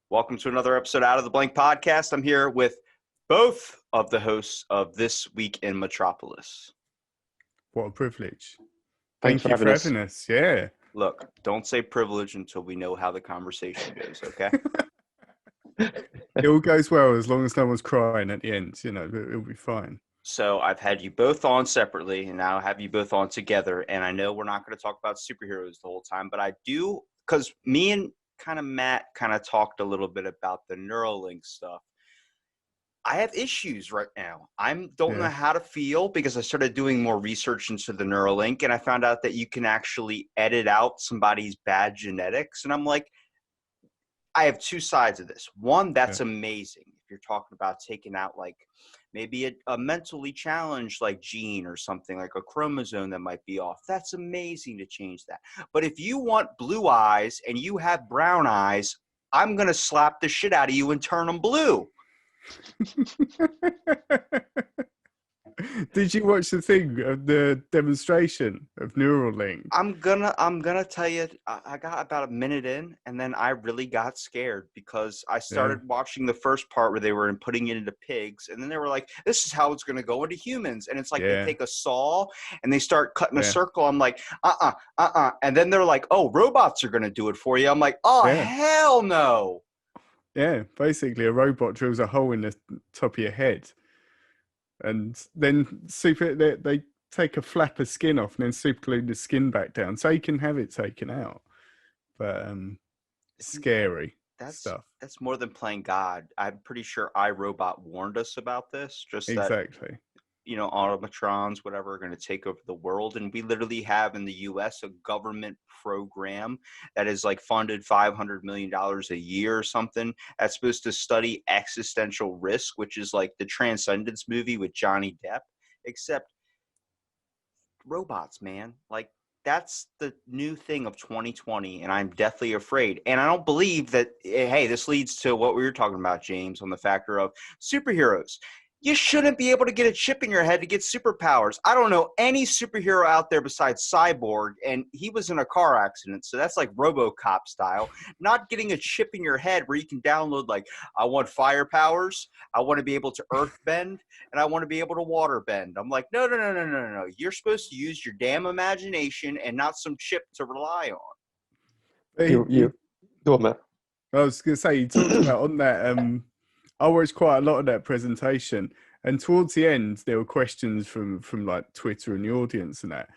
Welcome to another episode Out of the Blank podcast. I'm here with both of the hosts of This Week in Metropolis. What a privilege. Thanks Thank you for having having us. Yeah. Look, don't say privilege until we know how the conversation goes, okay? It all goes well as long as no one's crying at the end. It'll be fine. So I've had you both on separately, and now I have you both on together. And I know we're not going to talk about superheroes the whole time, but I do, because me and Matt talked a little bit about the Neuralink stuff. I have issues right now. I don't know how to feel because I started doing more research into the Neuralink, and I found out that you can actually edit out somebody's bad genetics. And I'm like, I have two sides of this. One, that's amazing. If you're talking about taking out like maybe a mentally challenged like gene or something, like a chromosome that might be off, that's amazing to change that. But if you want blue eyes and you have brown eyes, I'm going to slap the shit out of you and turn them blue. Did you watch the thing of the demonstration of Neuralink? I'm gonna tell you, I got about a minute in, and then I really got scared because I started watching the first part where they were putting it into pigs, and then they were like, "This is how it's gonna go into humans," and it's like they take a saw and they start cutting a circle. I'm like, and then they're like, "Oh, robots are gonna do it for you." I'm like, "Oh, hell no!" Yeah, basically, a robot drills a hole in the top of your head. And then they take a flap of skin off and then super glue the skin back down so you can have it taken out. But scary stuff. That's more than playing God. I'm pretty sure iRobot warned us about this. Exactly. Automatrons, whatever, are going to take over the world. And we literally have in the U.S. a government program that is like funded $500 million a year or something that's supposed to study existential risk, which is like the Transcendence movie with Johnny Depp, except robots, man. Like, that's the new thing of 2020, and I'm deathly afraid. And I don't believe that, hey, this leads to what we were talking about, James, on the factor of superheroes. You shouldn't be able to get a chip in your head to get superpowers. I don't know any superhero out there besides Cyborg, and he was in a car accident, so that's like RoboCop style. Not getting a chip in your head where you can download, like, I want fire powers, I want to be able to earth bend, and I want to be able to water bend. I'm like, no. You're supposed to use your damn imagination and not some chip to rely on. You go on, Matt. I was going to say, you talked about on that... I watched quite a lot of that presentation, and towards the end there were questions from like Twitter and the audience and that,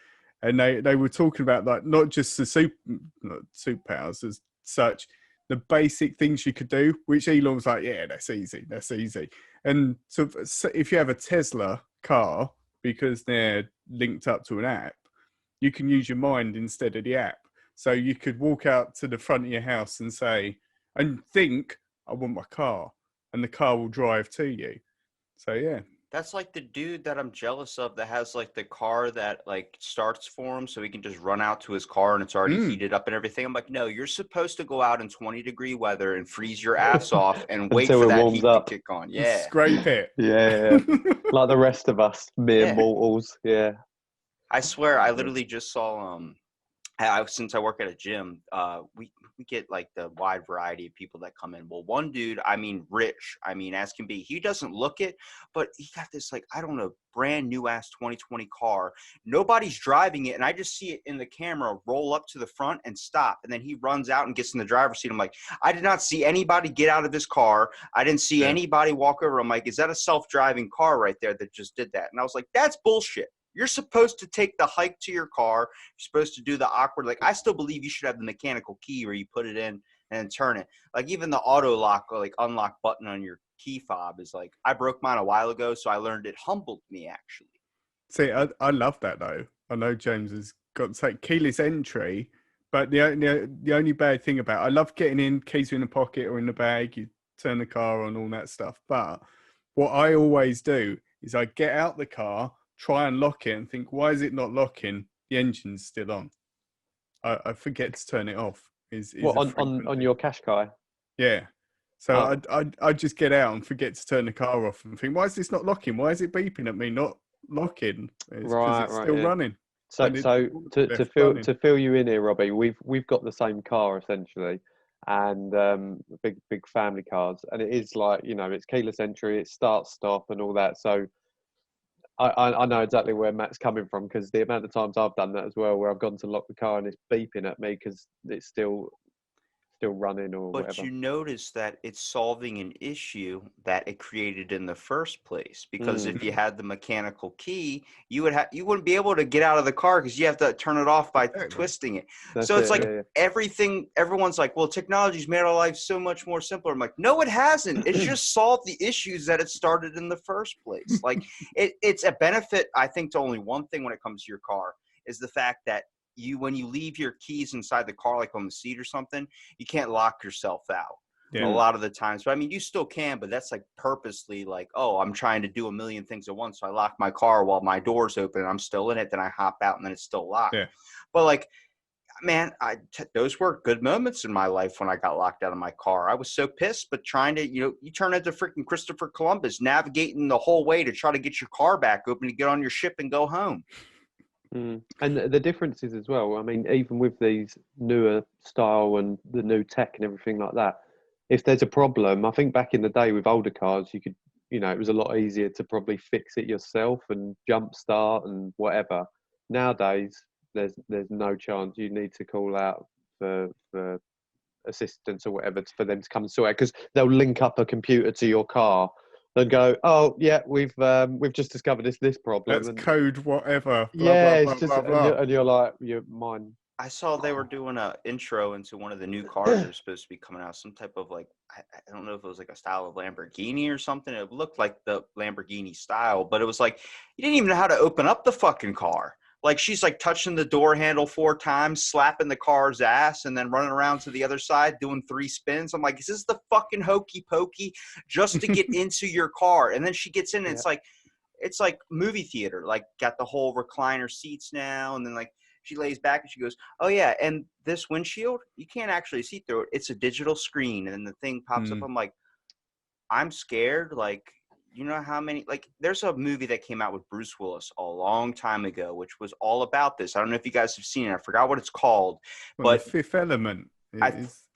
and they were talking about like not just the superpowers as such, the basic things you could do, which Elon was like, yeah, that's easy. And so if you have a Tesla car, because they're linked up to an app, you can use your mind instead of the app. So you could walk out to the front of your house and say, and think, I want my car. And the car will drive to you. So, yeah. That's like the dude that I'm jealous of that has like the car that like starts for him so he can just run out to his car and it's already heated up and everything. I'm like, no, you're supposed to go out in 20-degree weather and freeze your ass off and wait for that heat to kick on. Yeah. Scrape it. Yeah. Like the rest of us, mere mortals. Yeah. I swear, I literally just saw, since I work at a gym, we get like the wide variety of people that come in. Well, one dude, rich, as can be, he doesn't look it, but he got this like, I don't know, brand new ass 2020 car. Nobody's driving it. And I just see it in the camera roll up to the front and stop. And then he runs out and gets in the driver's seat. I'm like, I did not see anybody get out of this car. I didn't see anybody walk over. I'm like, is that a self-driving car right there that just did that? And I was like, that's bullshit. You're supposed to take the hike to your car. You're supposed to do the awkward, like, I still believe you should have the mechanical key where you put it in and turn it. Like, even the auto lock or like unlock button on your key fob is like, I broke mine a while ago, so I learned it humbled me, actually. See, I love that, though. I know James has got to take keyless entry, but the only bad thing about it, I love getting in, keys are in the pocket or in the bag, you turn the car on, all that stuff. But what I always do is I get out the car, try and lock it and think, why is it not locking? The engine's still on. I forget to turn it off. On your Qashqai? Yeah. So I just get out and forget to turn the car off and think, why is this not locking? Why is it beeping at me not locking? It's because it's still running. So to fill you in here, Robbie, we've got the same car essentially, and big family cars, and it is like, you know, it's keyless entry, it's start stop and all that. So I know exactly where Matt's coming from, because the amount of times I've done that as well, where I've gone to lock the car and it's beeping at me because it's still running or But whatever. you notice that it's solving an issue that it created in the first place. Because if you had the mechanical key, you wouldn't be able to get out of the car because you have to turn it off by twisting it. That's so it's it, like yeah. everyone's like, well, technology's made our life so much more simpler. I'm like, no, it hasn't. It's just solved the issues that it started in the first place. Like it's a benefit, I think, to only one thing when it comes to your car, is the fact that when you leave your keys inside the car, like on the seat or something, you can't lock yourself out a lot of the times. But I mean, you still can, but that's like purposely like, oh, I'm trying to do a million things at once. So I lock my car while my door's open and I'm still in it. Then I hop out and then it's still locked. Yeah. But like, man, those were good moments in my life when I got locked out of my car. I was so pissed, but trying to, you turn into freaking Christopher Columbus, navigating the whole way to try to get your car back open to get on your ship and go home. And the difference is as well, I mean, even with these newer style and the new tech and everything like that, if there's a problem, I think back in the day with older cars, you could, it was a lot easier to probably fix it yourself and jump start and whatever. Nowadays, there's no chance. You need to call out for assistance or whatever for them to come and sort it, because they'll link up a computer to your car and go, oh yeah, we've just discovered this problem. That's code whatever. Blah, Yeah, blah, it's just, blah, blah, blah. and you're like, you're mine. I saw they were doing a intro into one of the new cars that are supposed to be coming out. Some type of like, I don't know if it was like a style of Lamborghini or something. It looked like the Lamborghini style, but it was like, you didn't even know how to open up the fucking car. Like she's like touching the door handle 4 times, slapping the car's ass, and then running around to the other side doing 3 spins. I'm like, is this the fucking hokey pokey just to get into your car? And then she gets in and it's like movie theater, like got the whole recliner seats now. And then like she lays back and she goes, oh yeah, and this windshield, you can't actually see through it. It's a digital screen. And then the thing pops up. I'm like, I'm scared. Like, you know how many, like there's a movie that came out with Bruce Willis a long time ago, which was all about this. I don't know if you guys have seen it. I forgot what it's called, but The Fifth Element.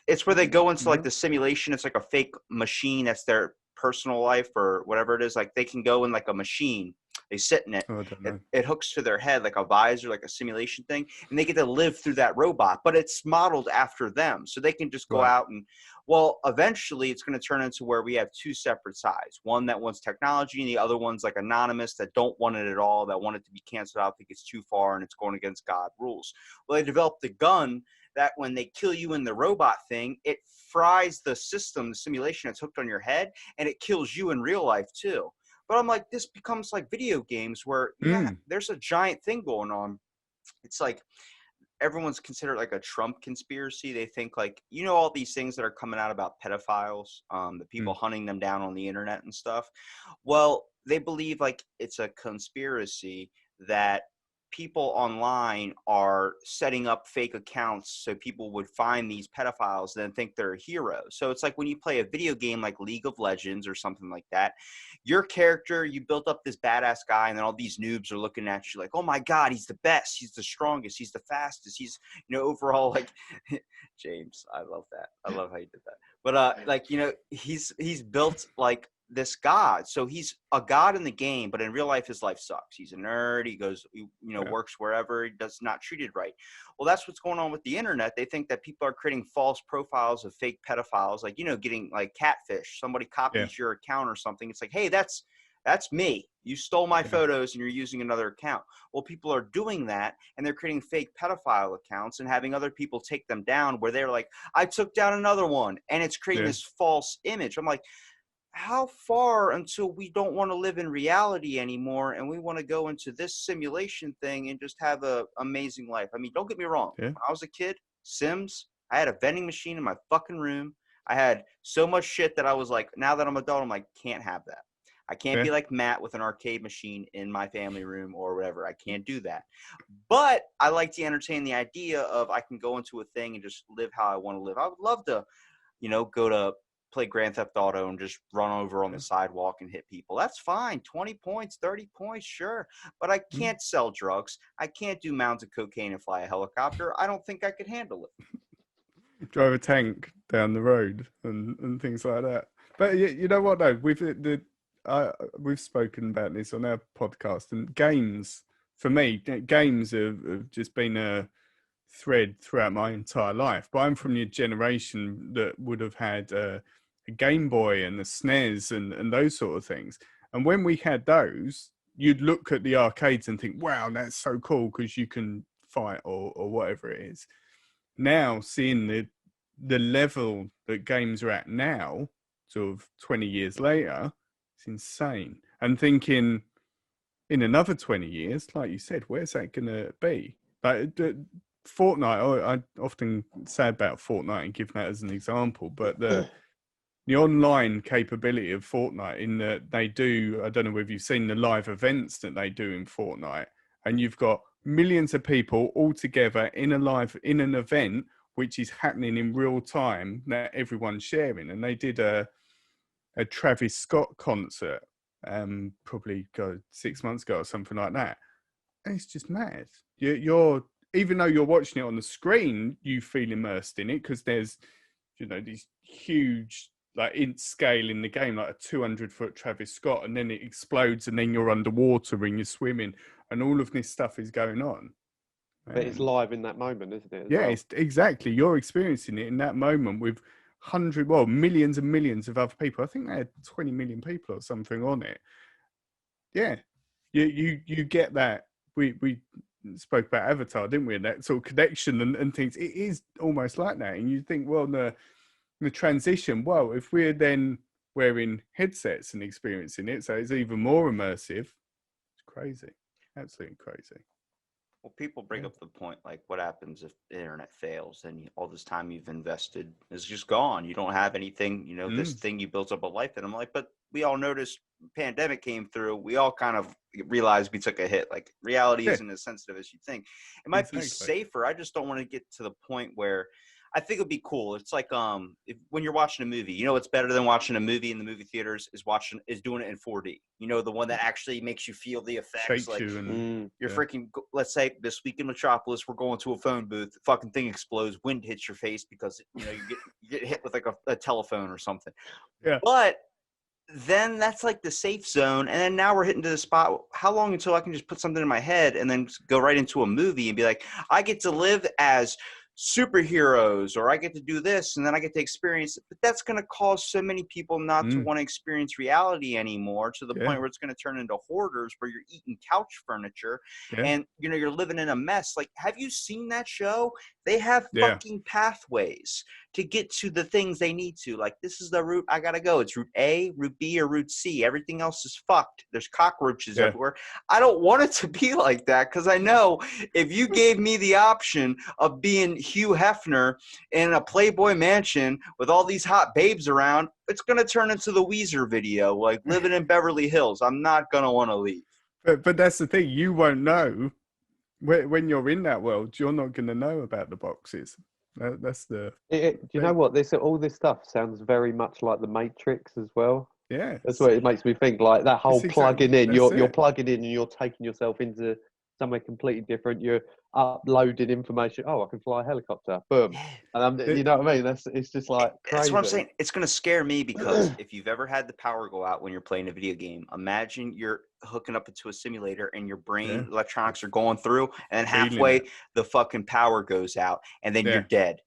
It's where they go into like the simulation. It's like a fake machine. That's their personal life or whatever it is. Like they can go in like a machine. They sit in it. Oh, I don't know. It hooks to their head like a visor, like a simulation thing, and they get to live through that robot. But it's modeled after them, so they can just go out and. Well, eventually, it's going to turn into where we have 2 separate sides. One that wants technology, and the other one's like anonymous that don't want it at all, that want it to be canceled out, think it's too far, and it's going against God rules. Well, they developed a gun that when they kill you in the robot thing, it fries the system, the simulation that's hooked on your head, and it kills you in real life too. But I'm like, this becomes like video games where there's a giant thing going on. It's like everyone's considered like a Trump conspiracy. They think like, all these things that are coming out about pedophiles, the people hunting them down on the internet and stuff. Well, they believe like it's a conspiracy that people online are setting up fake accounts so people would find these pedophiles and then think they're a hero. So it's like when you play a video game like League of Legends or something like that, your character, you built up this badass guy, and then all these noobs are looking at you like, oh my God, he's the best, he's the strongest, he's the fastest, he's, overall like James, I love that. I love how you did that. But like, he's built like this god, so he's a god in the game, but in real life his life sucks. He's a nerd, he goes works wherever, he does not treated right. Well, that's what's going on with the internet. They think that people are creating false profiles of fake pedophiles, like getting like catfish, somebody copies your account or something. It's like, hey, that's me, you stole my photos and you're using another account. Well, people are doing that, and they're creating fake pedophile accounts and having other people take them down, where they're like, I took down another one, and it's creating this false image. I'm like, how far until we don't want to live in reality anymore and we want to go into this simulation thing and just have a amazing life? I mean, don't get me wrong. When I was a kid, Sims, I had a vending machine in my fucking room. I had so much shit that I was like, now that I'm adult, I'm like, can't have that. I can't be like Matt with an arcade machine in my family room or whatever. I can't do that. But I like to entertain the idea of I can go into a thing and just live how I want to live. I would love to, go to play Grand Theft Auto and just run over on the sidewalk and hit people. That's fine. 20 points, 30 points, sure. But I can't sell drugs. I can't do mounds of cocaine and fly a helicopter. I don't think I could handle it. drive a tank down the road and things like that. But you know what though, we've spoken about this on our podcast, and games for me, games have just been a thread throughout my entire life. But I'm from your generation that would have had a Game Boy and the SNES and those sort of things. And when we had those, you'd look at the arcades and think, wow, that's so cool because you can fight or whatever it is. Now seeing the level that games are at now, sort of 20 years later, it's insane. And thinking in another 20 years, like you said, where's that going to be? Like Fortnite, I often say about Fortnite and give that as an example, but the online capability of Fortnite in that they do, I don't know whether you've seen the live events that they do in Fortnite, and you've got millions of people all together in an event which is happening in real time that everyone's sharing. And they did a Travis Scott concert probably 6 months ago or something like that. And it's just mad. You're even though you're watching it on the screen, you feel immersed in it because there's, these huge, like in scale in the game, like a 200-foot Travis Scott, and then it explodes, and then you're underwater and you're swimming, and all of this stuff is going on. But it's live in that moment, isn't it? Yeah, it's exactly. You're experiencing it in that moment with millions and millions of other people. I think they had 20 million people or something on it. Yeah, you get that. We spoke about Avatar, didn't we? And that sort of connection and things. It is almost like that, and you think, well, the transition. Well, if we're then wearing headsets and experiencing it, so it's even more immersive. It's crazy, absolutely crazy. Well, people bring up the point, like, what happens if the internet fails and all this time you've invested is just gone? You don't have anything, this thing you built up a life in. I'm like, but we all noticed pandemic came through. We all kind of realized we took a hit. Like, reality isn't as sensitive as you think. It might be safer. I just don't want to get to the point where I think it'd be cool. It's like when you're watching a movie, what's better than watching a movie in the movie theaters is doing it in 4D. The one that actually makes you feel the effects. Shakes like you you're freaking. Let's say this week in Metropolis, we're going to a phone booth. The fucking thing explodes. Wind hits your face because you get hit with like a telephone or something. Yeah. But then that's like the safe zone, and then now we're hitting to the spot. How long until I can just put something in my head and then go right into a movie and be like, I get to live as superheroes, or I get to do this, and then I get to experience it. But that's going to cause so many people not to want to experience reality anymore, to the point where it's going to turn into hoarders where you're eating couch furniture and you're living in a mess. Like, have you seen that show? They have fucking pathways to get to the things they need to. Like, this is the route I gotta go. It's route A, route B, or route C. Everything else is fucked. There's cockroaches everywhere. I don't want it to be like that, because I know if you gave me the option of being Hugh Hefner in a Playboy mansion with all these hot babes around, it's gonna turn into the Weezer video, like living in Beverly Hills. I'm not gonna want to leave. But that's the thing. You won't know when you're in that world. You're not going to know about the boxes. That's the. Do you know what? All this stuff sounds very much like the Matrix as well. Yeah, that's what it makes me think. Like that whole plugging in. You're plugging in and you're taking yourself into somewhere completely different. You're uploading information. Oh, I can fly a helicopter. Boom. And you know what I mean? It's just like crazy. That's what I'm saying. It's going to scare me, because if you've ever had the power go out when you're playing a video game, imagine you're hooking up into a simulator and your brain electronics are going through, and then halfway the fucking power goes out, and then you're dead.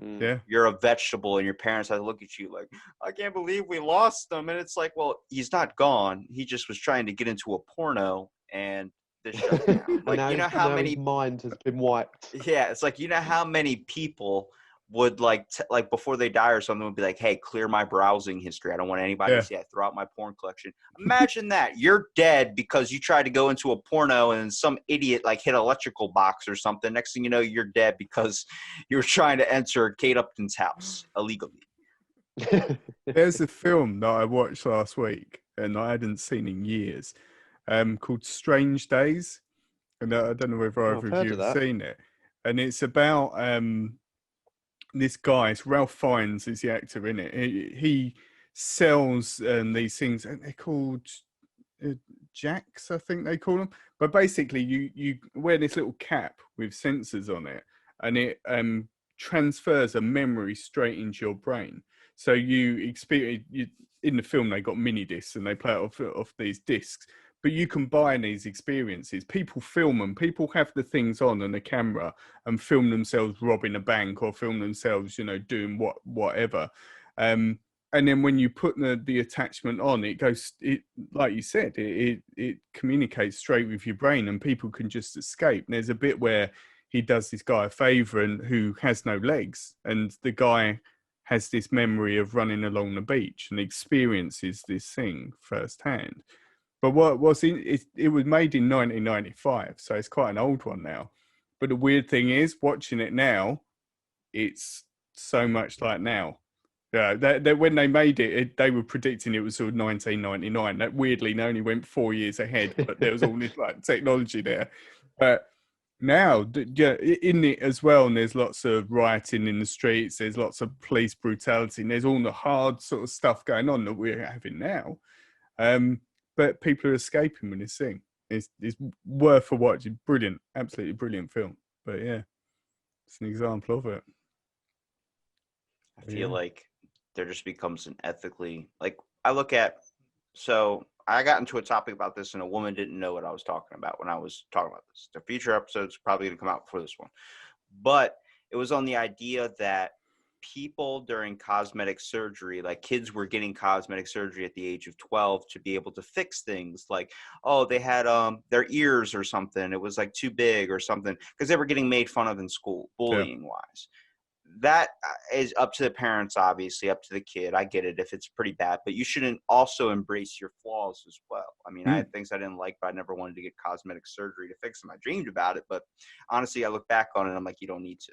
Yeah, you're a vegetable, and your parents have to look at you like, I can't believe we lost him. And it's like, well, he's not gone. He just was trying to get into a porno, and this shut down. Like, now, how many his mind has been wiped. Yeah, it's like, how many people would like before they die or something would be like, hey, clear my browsing history. I don't want anybody to see it. Throw out my porn collection. Imagine that. You're dead because you tried to go into a porno and some idiot like hit an electrical box or something. Next thing you know, you're dead because you were trying to enter Kate Upton's house illegally. There's a film that I watched last week and I hadn't seen in years, called Strange Days. And I don't know whether either of you have seen it. And it's about this guy, it's Ralph Fiennes is the actor in it. He sells these things, and they're called jacks, I think they call them. But basically, you wear this little cap with sensors on it, and it transfers a memory straight into your brain. So you experience, in the film, they got mini discs and they play it off these discs, but you can buy these experiences. People film them. People have the things on and a camera and film themselves robbing a bank or film themselves, doing whatever. And then when you put the attachment on, it goes, like you said, it communicates straight with your brain and people can just escape. And there's a bit where he does this guy a favor and who has no legs. And the guy has this memory of running along the beach and experiences this thing firsthand. But it was made in 1995, so it's quite an old one now. But the weird thing is, watching it now, it's so much like now. Yeah, that when they made it, they were predicting it was sort of 1999. That weirdly only went 4 years ahead, but there was all this like technology there. But now, in it as well, and there's lots of rioting in the streets. There's lots of police brutality, and there's all the hard sort of stuff going on that we're having now. But people are escaping with this thing. It's worth a watch. It's brilliant, absolutely brilliant film. But yeah, it's an example of it. I feel like there just becomes an ethically, like I look at, so I got into a topic about this and a woman didn't know what I was talking about when I was talking about this. The future episode's probably going to come out before this one. But it was on the idea that people during cosmetic surgery, like kids were getting cosmetic surgery at the age of 12 to be able to fix things like, oh, they had their ears or something. It was like too big or something because they were getting made fun of in school, bullying wise. That is up to the parents, obviously, up to the kid. I get it if it's pretty bad, but you shouldn't also embrace your flaws as well. I mean, I had things I didn't like, but I never wanted to get cosmetic surgery to fix them. I dreamed about it, but honestly, I look back on it and I'm like, you don't need to.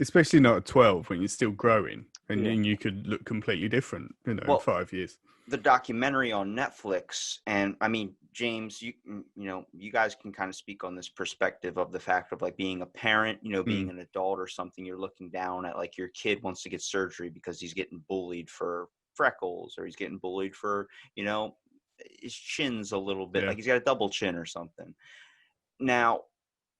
Especially not at 12 when you're still growing and you could look completely different, in 5 years. The documentary on Netflix, and I mean, James, you guys can kind of speak on this perspective of the fact of like being a parent, being an adult or something, you're looking down at like your kid wants to get surgery because he's getting bullied for freckles or he's getting bullied for, his chin's a little bit like he's got a double chin or something. Now,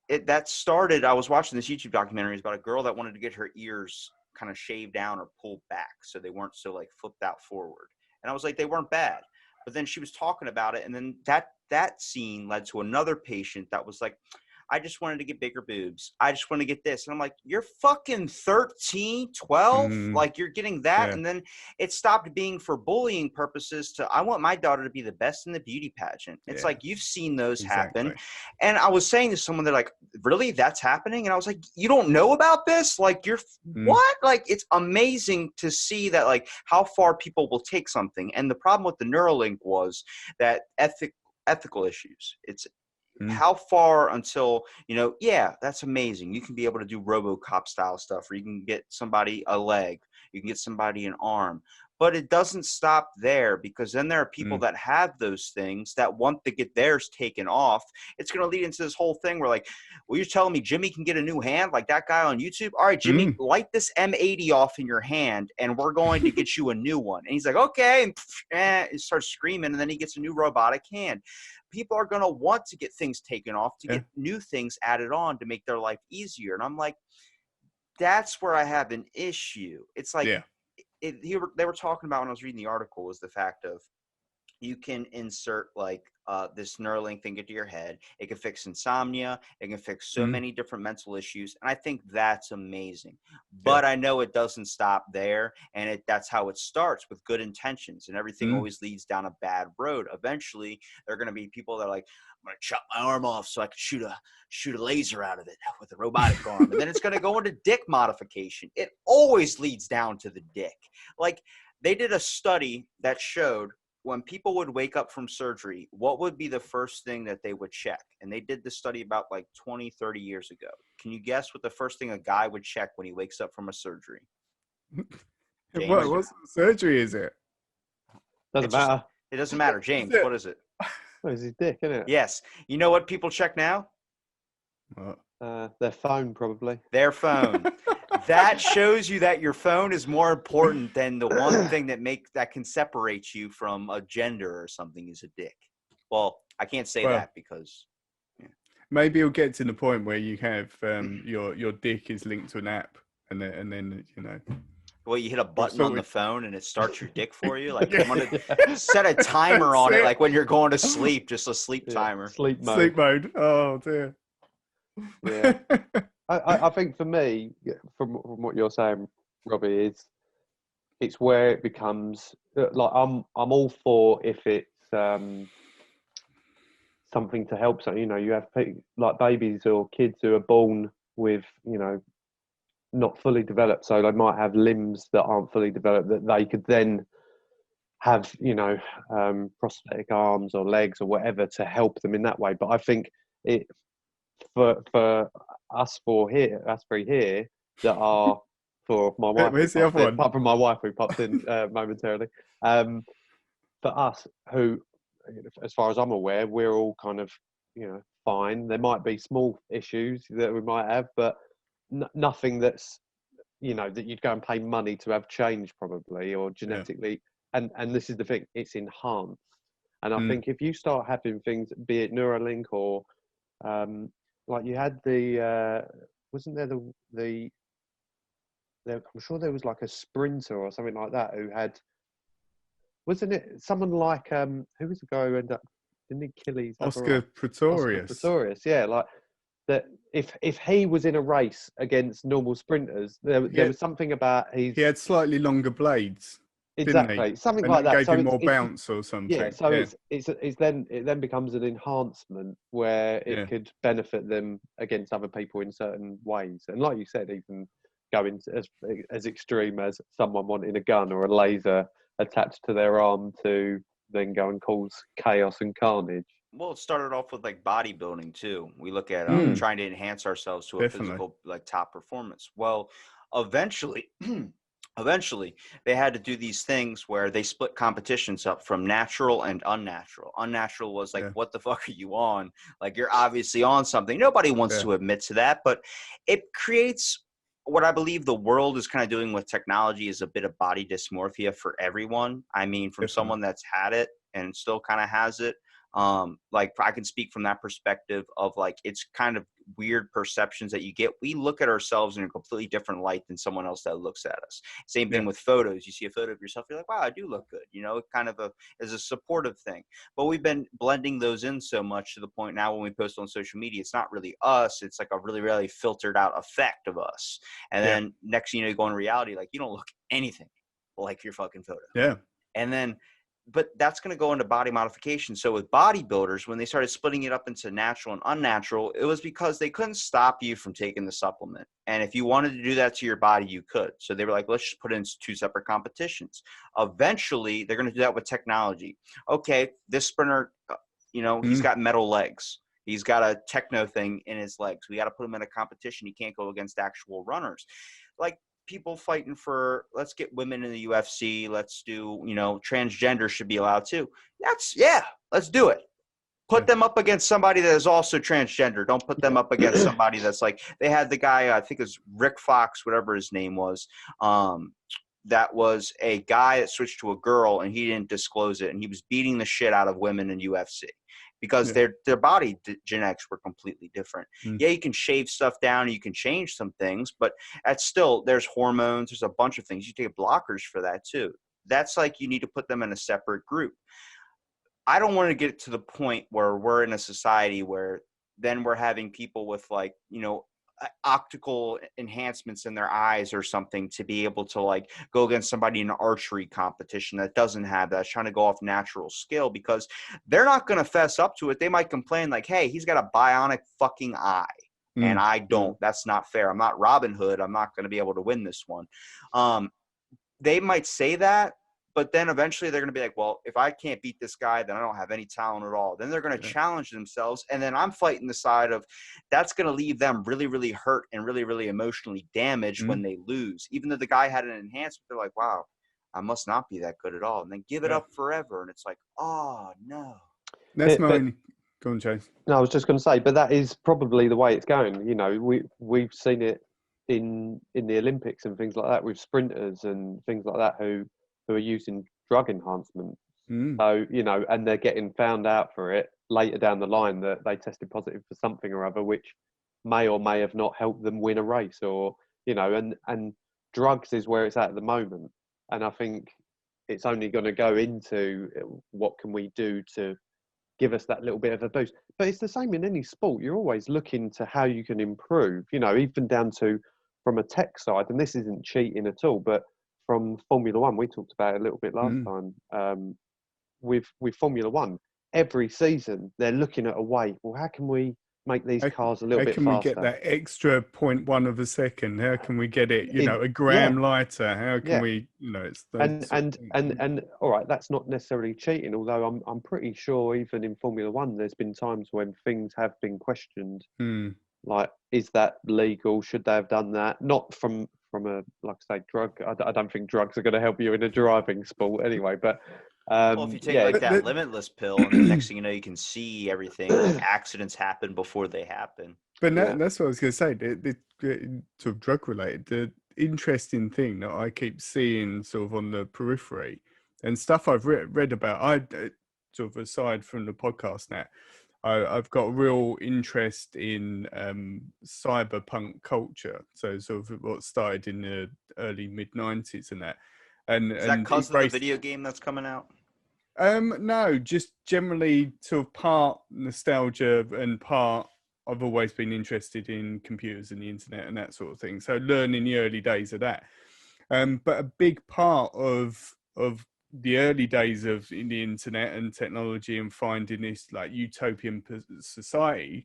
that started, I was watching this YouTube documentary about a girl that wanted to get her ears kind of shaved down or pulled back so they weren't so like flipped out forward. And I was like, they weren't bad. But then she was talking about it. And then that scene led to another patient that was like, I just wanted to get bigger boobs. I just want to get this. And I'm like, you're fucking 13, 12? Like you're getting that. Yeah. And then it stopped being for bullying purposes to, I want my daughter to be the best in the beauty pageant. It's like, you've seen those happen. And I was saying to someone, they're like, really, that's happening? And I was like, you don't know about this? Like you're what? Like, it's amazing to see that, like how far people will take something. And the problem with the Neuralink was that ethical issues. It's, how far until, that's amazing. You can be able to do RoboCop style stuff, or you can get somebody a leg, you can get somebody an arm, but it doesn't stop there because then there are people that have those things that want to get theirs taken off. It's going to lead into this whole thing where like, well, you're telling me Jimmy can get a new hand like that guy on YouTube? All right, Jimmy, light this M80 off in your hand and we're going to get you a new one. And he's like, okay. And he starts screaming and then he gets a new robotic hand. People are going to want to get things taken off to get new things added on to make their life easier. And I'm like, that's where I have an issue. It's like, they were talking about when I was reading the article was the fact of you can insert like this Neuralink thing into your head. It can fix insomnia. It can fix so many different mental issues. And I think that's amazing. But I know it doesn't stop there. And that's how it starts, with good intentions. And everything always leads down a bad road. Eventually, there are going to be people that are like, I'm going to chop my arm off so I can shoot a laser out of it with a robotic arm. And then it's going to go into dick modification. It always leads down to the dick. Like, they did a study that showed when people would wake up from surgery, what would be the first thing that they would check? And they did this study about like 20, 30 years ago. Can you guess what the first thing a guy would check when he wakes up from a surgery? What surgery is it? Doesn't matter. It doesn't matter. James, what is it? Oh, it's his dick, isn't it? Yes. You know what people check now? Their phone, probably. Their phone. That shows you that your phone is more important than the one thing that can separate you from a gender or something is a dick. Well, I can't say that because maybe you'll get to the point where you have your dick is linked to an app and then you know. Well, you hit a button on the phone and it starts your dick for you. Like, Yeah. I'm gonna set a timer on it, like when you're going to sleep, just a sleep timer. Sleep mode. Sleep mode. Oh dear. Yeah. I think for me, from what you're saying, Robbie, it's where it becomes like I'm all for if it's something to help. So you know, you have like babies or kids who are born with not fully developed, so they might have limbs that aren't fully developed that they could then have prosthetic arms or legs or whatever to help them in that way. But I think it for us three here that are for my wife. Where's the other one? Apart from my wife who popped in momentarily. For us, who, as far as I'm aware, we're all kind of fine. There might be small issues that we might have, but nothing that's that you'd go and pay money to have changed probably or genetically. And this is the thing, it's enhanced. And I think if you start having things, be it Neuralink or like you had wasn't there I'm sure there was like a sprinter or something like that who had, wasn't it someone like who was the guy who ended up, didn't he kill his Oscar Pretorius? Oscar Pretorius, yeah, like that. If he was in a race against normal sprinters, there was something about he had slightly longer blades. Exactly, something and like that. Gave him more bounce or something. Yeah, so it then becomes an enhancement where it could benefit them against other people in certain ways. And like you said, even going as extreme as someone wanting a gun or a laser attached to their arm to then go and cause chaos and carnage. Well, it started off with like bodybuilding too. We look at trying to enhance ourselves to a physical like top performance. Well, eventually they had to do these things where they split competitions up from natural and unnatural. Unnatural was like, what the fuck are you on? Like, you're obviously on something. Nobody wants to admit to that, but it creates what I believe the world is kind of doing with technology is a bit of body dysmorphia for everyone. I mean, from someone that's had it and still kind of has it. Like I can speak from that perspective of like, it's kind of weird perceptions that you get. We look at ourselves in a completely different light than someone else that looks at us. Same thing with photos. You see a photo of yourself, you're like, wow, I do look good. It kind of is a supportive thing, but we've been blending those in so much to the point now when we post on social media, it's not really us. It's like a really, really filtered out effect of us. And then next thing you go in reality, like you don't look anything like your fucking photo. Yeah. And then, but that's going to go into body modification. So with bodybuilders, when they started splitting it up into natural and unnatural, it was because they couldn't stop you from taking the supplement. And if you wanted to do that to your body, you could. So they were like, let's just put it into two separate competitions. Eventually, they're going to do that with technology. Okay, this sprinter, he's got metal legs. He's got a techno thing in his legs. We got to put him in a competition. He can't go against actual runners. Like, people fighting for, let's get women in the UFC. Let's do, transgender should be allowed too. Let's do it. Put them up against somebody that is also transgender. Don't put them up against somebody that's like, they had the guy, I think it was Rick Fox, whatever his name was. That was a guy that switched to a girl and he didn't disclose it. And he was beating the shit out of women in UFC. Because their body genetics were completely different. Yeah, you can shave stuff down, you can change some things, but there's hormones, there's a bunch of things. You take blockers for that too. That's like you need to put them in a separate group. I don't want to get to the point where we're in a society where then we're having people with like, optical enhancements in their eyes or something to be able to like go against somebody in an archery competition that doesn't have that, trying to go off natural skill, because they're not going to fess up to it. They might complain like, hey, he's got a bionic fucking eye and I don't. That's not fair. I'm not Robin Hood. I'm not going to be able to win this one. They might say that, but then eventually they're going to be like, well, if I can't beat this guy, then I don't have any talent at all. Then they're going to challenge themselves. And then I'm fighting the side of that's going to leave them really, really hurt and really, really emotionally damaged when they lose. Even though the guy had an enhancement, they're like, wow, I must not be that good at all. And then give it up forever. And it's like, oh, no. That's mine. Go on, Chase. No, I was just going to say, but that is probably the way it's going. We've seen it in the Olympics and things like that with sprinters and things like that who are using drug enhancement. So, and they're getting found out for it later down the line that they tested positive for something or other, which may or may have not helped them win a race or you know, and drugs is where it's at the moment. And I think it's only going to go into what can we do to give us that little bit of a boost. But it's the same in any sport. You're always looking to how you can improve, you know, even down to from a tech side. And this isn't cheating at all, but from Formula One, we talked about it a little bit last time. With Formula One, every season they're looking at a way. Well, how can we make these cars a little bit faster? How can we get that extra 0.1 of a second? How can we get it, you know, a gram lighter? How can we, you know, it's those and all right, that's not necessarily cheating. Although I'm pretty sure even in Formula One, there's been times when things have been questioned. Like, is that legal? Should they have done that? Not from a, like I say, drug. I don't think drugs are going to help you in a driving sport anyway. But well, if you take like that limitless pill, and the next thing you know, you can see everything. Like accidents happen before they happen. But that's what I was going to say. The sort of drug related, the interesting thing that I keep seeing sort of on the periphery and stuff I've read about. I sort of aside from the podcast now, I've got a real interest in cyberpunk culture. So sort of what started in the early mid-90s and that. And is that because of the video game that's coming out? No, just generally sort of part nostalgia and part I've always been interested in computers and the internet and that sort of thing. So learning the early days of that. But a big part of the early days of the internet and technology and finding this like utopian society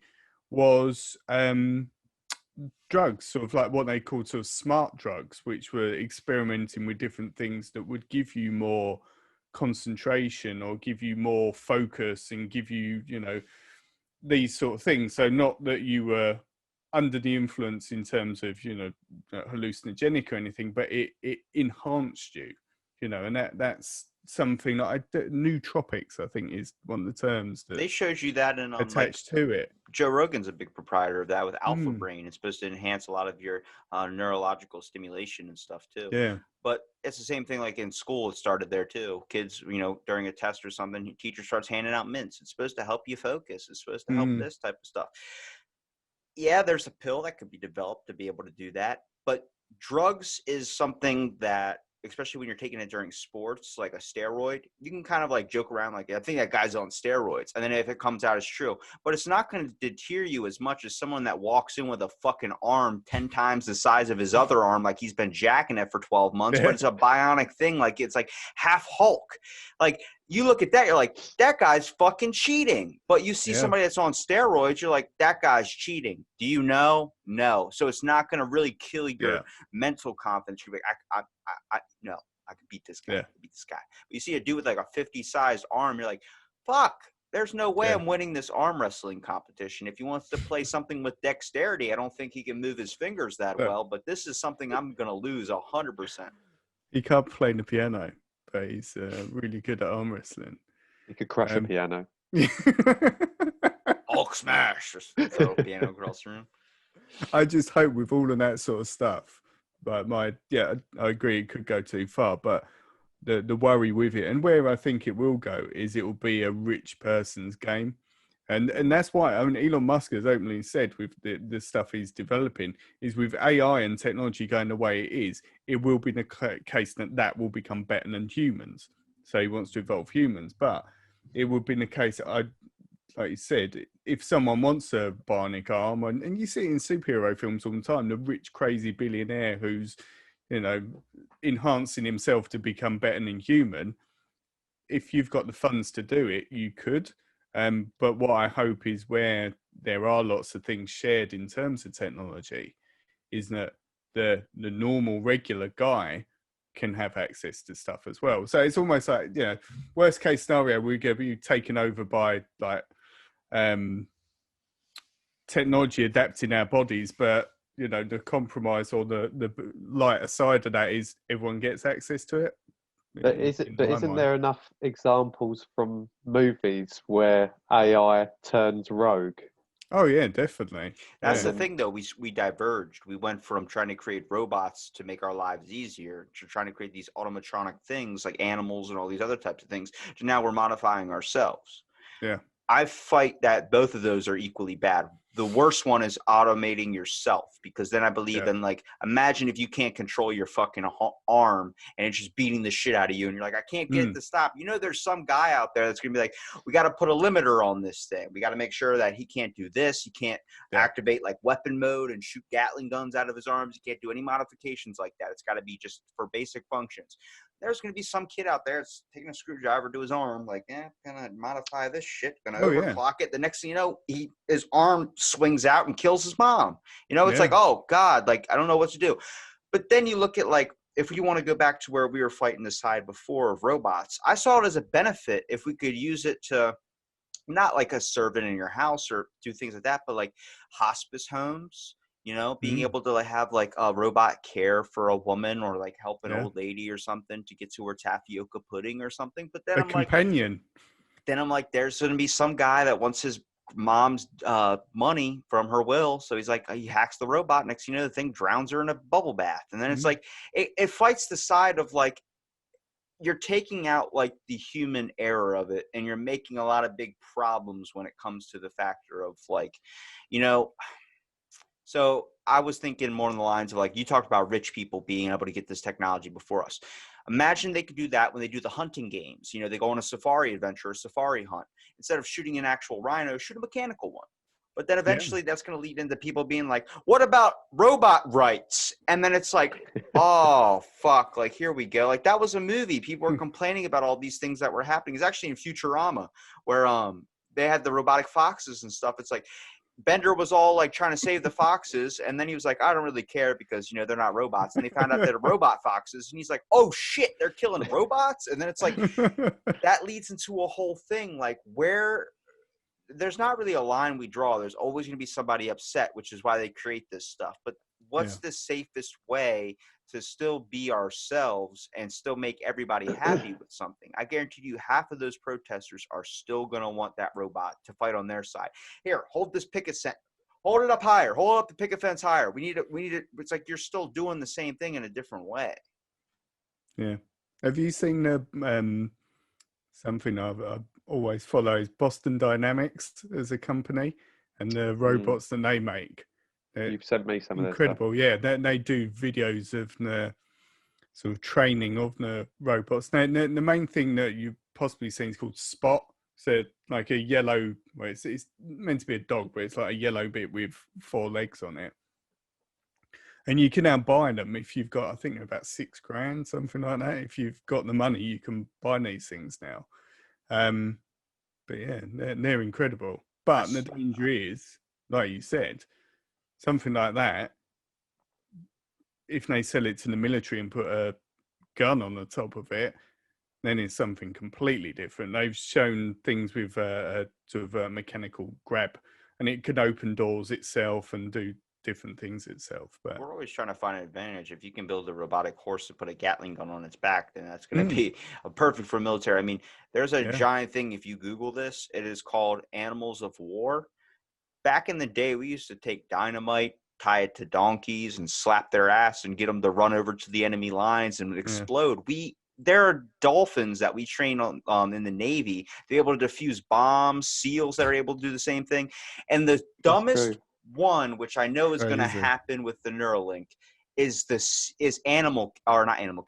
was drugs, sort of like what they called sort of smart drugs, which were experimenting with different things that would give you more concentration or give you more focus and give you, you know, these sort of things. So not that you were under the influence in terms of, you know, hallucinogenic or anything, but it enhanced you, you know, and that's something that nootropics, I think, is one of the terms that they showed you that in attached to it. Joe Rogan's a big proprietor of that with Alpha Brain. It's supposed to enhance a lot of your neurological stimulation and stuff too. Yeah. But it's the same thing like in school. It started there too. Kids, you know, during a test or something, teacher starts handing out mints. It's supposed to help you focus. It's supposed to help this type of stuff. Yeah, there's a pill that could be developed to be able to do that. But drugs is something that, especially when you're taking it during sports, like a steroid, you can kind of like joke around like, I think that guy's on steroids. And then if it comes out as true, but it's not going to deter you as much as someone that walks in with a fucking arm 10 times the size of his other arm, like he's been jacking it for 12 months, but it's a bionic thing. Like it's like half Hulk. Like you look at that, you're like, that guy's fucking cheating. But you see somebody that's on steroids, you're like, that guy's cheating. Do you know? No. So it's not going to really kill your mental confidence. You're like, no, I can beat this guy. I can beat this guy. But you see a dude with like a 50-sized arm, you're like, fuck, there's no way I'm winning this arm wrestling competition. If he wants to play something with dexterity, I don't think he can move his fingers that well. But this is something I'm going to lose 100%. He can't play the piano, but he's really good at arm wrestling. He could crush a piano. Hulk smash. Just throw a piano across the room. I just hope with all of that sort of stuff, but I agree it could go too far, but the worry with it and where I think it will go is it will be a rich person's game. And that's why, I mean, Elon Musk has openly said with the stuff he's developing is with AI and technology going the way it is, it will be the case that will become better than humans. So he wants to evolve humans, but it would be the case, like you said, if someone wants a bionic arm, and you see it in superhero films all the time, the rich, crazy billionaire who's, you know, enhancing himself to become better than human, if you've got the funds to do it, you could. But what I hope is where there are lots of things shared in terms of technology is that the normal, regular guy can have access to stuff as well. So it's almost like, you know, worst case scenario, we're going to be taken over by like technology adapting our bodies, but you know, the compromise or the lighter side of that is everyone gets access to it. But isn't there enough examples from movies where AI turns rogue? Oh yeah, definitely. That's the thing, though. We diverged. We went from trying to create robots to make our lives easier to trying to create these automatronic things like animals and all these other types of things. To now we're modifying ourselves. Yeah. I fight that both of those are equally bad. the worst one is automating yourself, because then I believe in like, imagine if you can't control your fucking arm and it's just beating the shit out of you and you're like, I can't get it to stop. You know, there's some guy out there that's going to be like, we got to put a limiter on this thing. We got to make sure that he can't do this. He can't activate like weapon mode and shoot Gatling guns out of his arms. He can't do any modifications like that. It's got to be just for basic functions. There's going to be some kid out there that's taking a screwdriver to his arm, like, gonna modify this shit, gonna overclock it. The next thing you know, his arm swings out and kills his mom. You know, it's like, oh God, like, I don't know what to do. But then you look at, like, if you want to go back to where we were fighting the side before of robots, I saw it as a benefit if we could use it to not like a servant in your house or do things like that, but like hospice homes. You know, being able to have like a robot care for a woman or like help an old lady or something to get to her tapioca pudding or something. But then I'm like, there's going to be some guy that wants his mom's money from her will. So he's like, he hacks the robot. Next thing you know, the thing drowns her in a bubble bath. And then it's like, it fights the side of like, you're taking out like the human error of it, and you're making a lot of big problems when it comes to the factor of like, you know. So I was thinking more on the lines of like, you talked about rich people being able to get this technology before us. Imagine they could do that when they do the hunting games. You know, they go on a safari adventure, a safari hunt. Instead of shooting an actual rhino, shoot a mechanical one. But then eventually that's going to lead into people being like, what about robot rights? And then it's like, oh, fuck, like, here we go. Like, that was a movie. People were complaining about all these things that were happening. It's actually in Futurama where they had the robotic foxes and stuff. It's like, Bender was all like trying to save the foxes, and then he was like, I don't really care because, you know, they're not robots. And they found out they're robot foxes, and he's like, oh shit, they're killing robots. And then it's like, that leads into a whole thing like where there's not really a line we draw. There's always going to be somebody upset, which is why they create this stuff. But what's the safest way to still be ourselves and still make everybody happy with something? I guarantee you half of those protesters are still going to want that robot to fight on their side. Here, hold this picket fence. Hold it up higher. Hold up the picket fence higher. We need it. It's like you're still doing the same thing in a different way. Yeah. Have you seen the something I've always followed, Boston Dynamics as a company and the robots that they make? You've sent me some incredible. of their stuff. Yeah, they do videos of the sort of training of the robots. Now, the main thing that you've possibly seen is called Spot. So like a yellow, well, it's meant to be a dog, but it's like a yellow bit with 4 legs on it. And you can now buy them if you've got, I think they're about $6,000, something like that. If you've got the money, you can buy these things now. But yeah, they're incredible. But the danger is, like you said, something like that, if they sell it to the military and put a gun on the top of it, then it's something completely different. They've shown things with a sort of a mechanical grab, and it can open doors itself and do different things itself. But we're always trying to find an advantage. If you can build a robotic horse to put a Gatling gun on its back, then that's going to be perfect for military. I mean, there's a giant thing. If you Google this, it is called Animals of War. Back in the day, we used to take dynamite, tie it to donkeys, and slap their ass and get them to run over to the enemy lines and explode. There are dolphins that we train on in the Navy. They're able to defuse bombs, seals that are able to do the same thing. And the dumbest one, which I know is going to happen with the Neuralink, is not Animal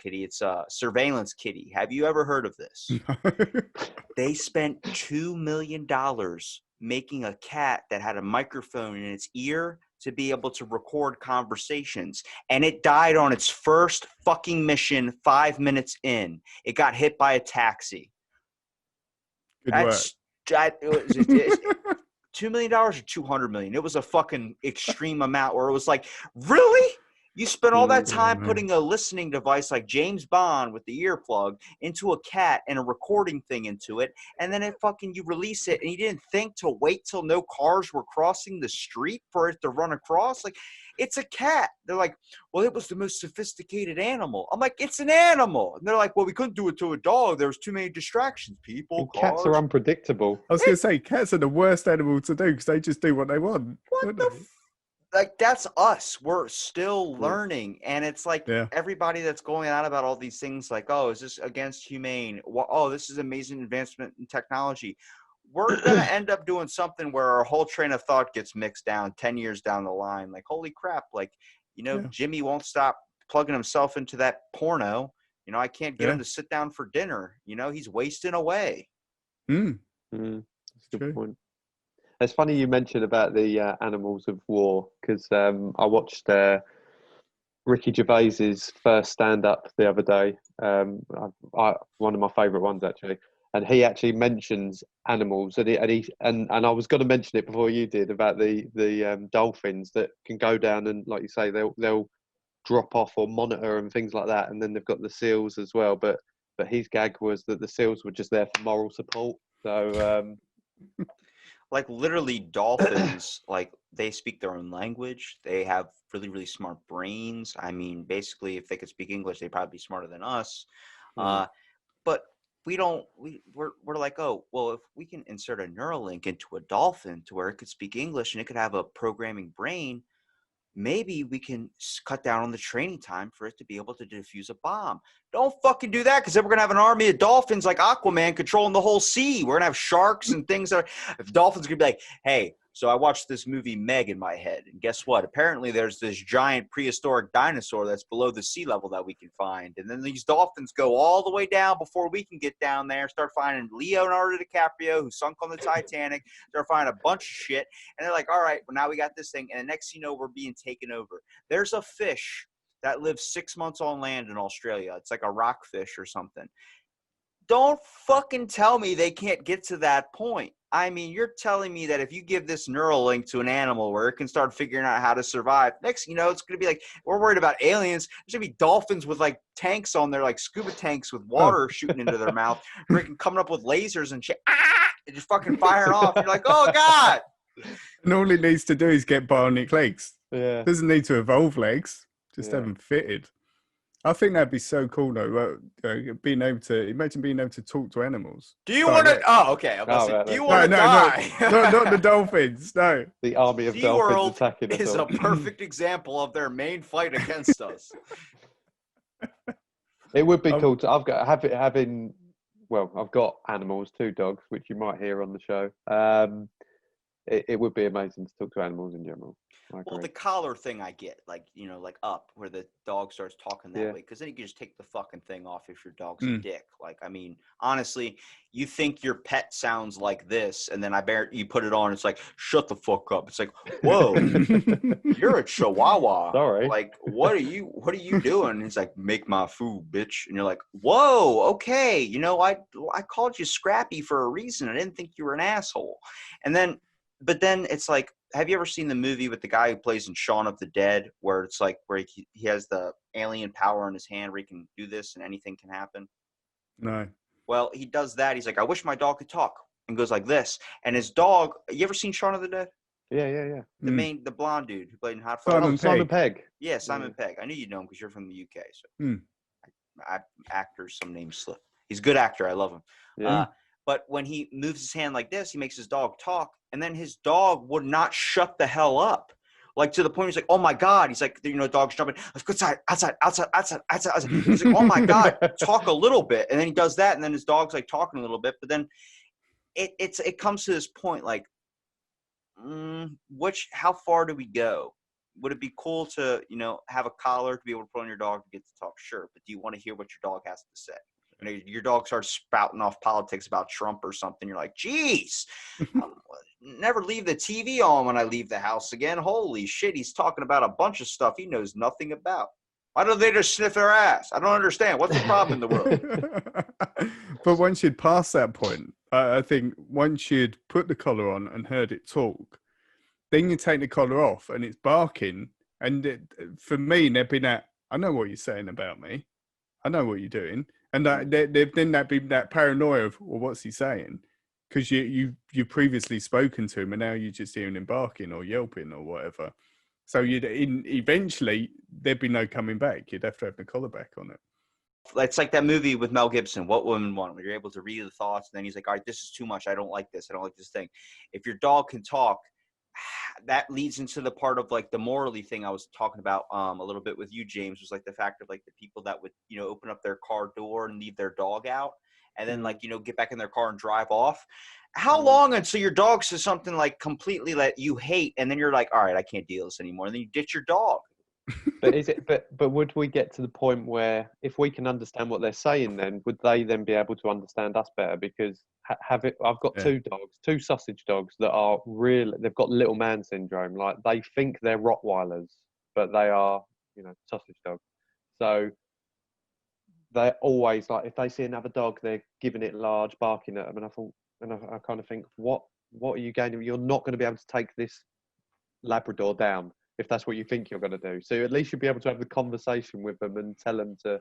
Kitty. It's Surveillance Kitty. Have you ever heard of this? They spent $2 million making a cat that had a microphone in its ear to be able to record conversations. And it died on its first fucking mission 5 minutes in. It got hit by a taxi. Good work. $2 million or $200 million. It was a fucking extreme amount where it was like, really? You spent all that time putting a listening device like James Bond with the earplug into a cat and a recording thing into it, and then you release it, and you didn't think to wait till no cars were crossing the street for it to run across? Like, it's a cat. They're like, well, it was the most sophisticated animal. I'm like, it's an animal. And they're like, well, we couldn't do it to a dog. There was too many distractions. People, cats are unpredictable. I was going to say, cats are the worst animal to do because they just do what they want. What the like, that's us. We're still learning. And it's like everybody that's going on about all these things like, oh, is this against humane? Oh, this is amazing advancement in technology. we're going to end up doing something where our whole train of thought gets mixed down 10 years down the line. Like, holy crap. Like, Jimmy won't stop plugging himself into that porno. I can't get him to sit down for dinner. He's wasting away. That's a good point. It's funny you mentioned about the Animals of War, because I watched Ricky Gervais's first stand-up the other day. One of my favourite ones, actually. And he actually mentions animals, and I was going to mention it before you did, about the dolphins that can go down and, like you say, they'll drop off or monitor and things like that. And then they've got the seals as well. But his gag was that the seals were just there for moral support. So, like, literally, dolphins, like, they speak their own language. They have really, really smart brains. I mean, basically, if they could speak English, they'd probably be smarter than us. But we're like, oh, well, if we can insert a Neuralink into a dolphin to where it could speak English and it could have a programming brain, maybe we can cut down on the training time for it to be able to defuse a bomb. Don't fucking do that, because then we're going to have an army of dolphins like Aquaman controlling the whole sea. We're going to have sharks and things that are – dolphins are going to be like, hey, so I watched this movie Meg in my head, and guess what? Apparently there's this giant prehistoric dinosaur that's below the sea level that we can find. And then these dolphins go all the way down before we can get down there, start finding Leonardo DiCaprio, who sunk on the Titanic, start finding a bunch of shit. And they're like, all right, well, now we got this thing. And the next thing you know, we're being taken over. There's a fish that lives 6 months on land in Australia. It's like a rockfish or something. Don't fucking tell me they can't get to that point. I mean, you're telling me that if you give this Neuralink to an animal where it can start figuring out how to survive, next, it's going to be like, we're worried about aliens. There's going to be dolphins with like tanks on there, like scuba tanks with water shooting into their mouth, freaking coming up with lasers and shit. And just fucking firing off. You're like, oh God. And all it needs to do is get bionic legs. Yeah. Doesn't need to evolve legs. Just have them fitted. I think that'd be so cool, though. Imagine being able to talk to animals. Do you want to? Oh, okay. Do you want to die? No, not the dolphins. No. The army of dolphins attacking us. Is a perfect example of their main fight against us. It would be cool to. I've got animals, 2 dogs, which you might hear on the show. It would be amazing to talk to animals in general. Well, the collar thing I get, like, like Up, where the dog starts talking that way, because then you can just take the fucking thing off if your dog's a dick. Like, I mean, honestly, you think your pet sounds like this, and then you put it on, it's like, shut the fuck up. It's like, whoa, you're a chihuahua. Sorry. Like, what are you doing? And it's like, make my food, bitch. And you're like, whoa, okay. I called you Scrappy for a reason. I didn't think you were an asshole. But then it's like, have you ever seen the movie with the guy who plays in Shaun of the Dead, where it's like where he has the alien power in his hand where he can do this and anything can happen? No. Well, he does that. He's like, I wish my dog could talk, and goes like this. And his dog, you ever seen Shaun of the Dead? Yeah. The blonde dude who played in Hot Fuzz. Simon Pegg. Yeah, Simon Pegg. I knew you'd know him because you're from the UK. So actors, some names slip. He's a good actor. I love him. Yeah. But when he moves his hand like this, he makes his dog talk, and then his dog would not shut the hell up. Like, to the point he's like, oh my God. He's like, dog's jumping. Let's go outside. He's like, oh my God, talk a little bit. And then he does that, and then his dog's like talking a little bit. But then it comes to this point, like, how far do we go? Would it be cool to, have a collar to be able to put on your dog to get to talk? Sure. But do you want to hear what your dog has to say? Your dog starts spouting off politics about Trump or something. You're like, geez, never leave the TV on when I leave the house again. Holy shit, he's talking about a bunch of stuff he knows nothing about. Why don't they just sniff their ass? I don't understand. What's the problem in the world? But once you'd passed that point, I think once you'd put the collar on and heard it talk, then you take the collar off and it's barking. And for me, there'd be that, I know what you're saying about me. I know what you're doing. And then that'd be that paranoia of, well, what's he saying? Because you've previously spoken to him and now you're just hearing him barking or yelping or whatever. So eventually there'd be no coming back. You'd have to have the collar back on it. It's like that movie with Mel Gibson, What Women Want, where you're able to read the thoughts, and then he's like, all right, this is too much. I don't like this. I don't like this thing. If your dog can talk, that leads into the part of like the morally thing I was talking about a little bit with you, James, was like the fact of like the people that would, open up their car door and leave their dog out. and then like, get back in their car and drive off. How long until your dog says something like completely that you hate, and then you're like, all right, I can't deal with this anymore, and then you ditch your dog? But is it? But would we get to the point where if we can understand what they're saying, then would they then be able to understand us better? Because I've got two dogs, two sausage dogs that are real. They've got little man syndrome. Like they think they're Rottweilers, but they are, sausage dogs. So they're always like, if they see another dog, they're giving it large, barking at them. And I kind of think, what are you going to? You're not going to be able to take this Labrador down if that's what you think you're going to do. So at least you'll be able to have the conversation with them and tell them to,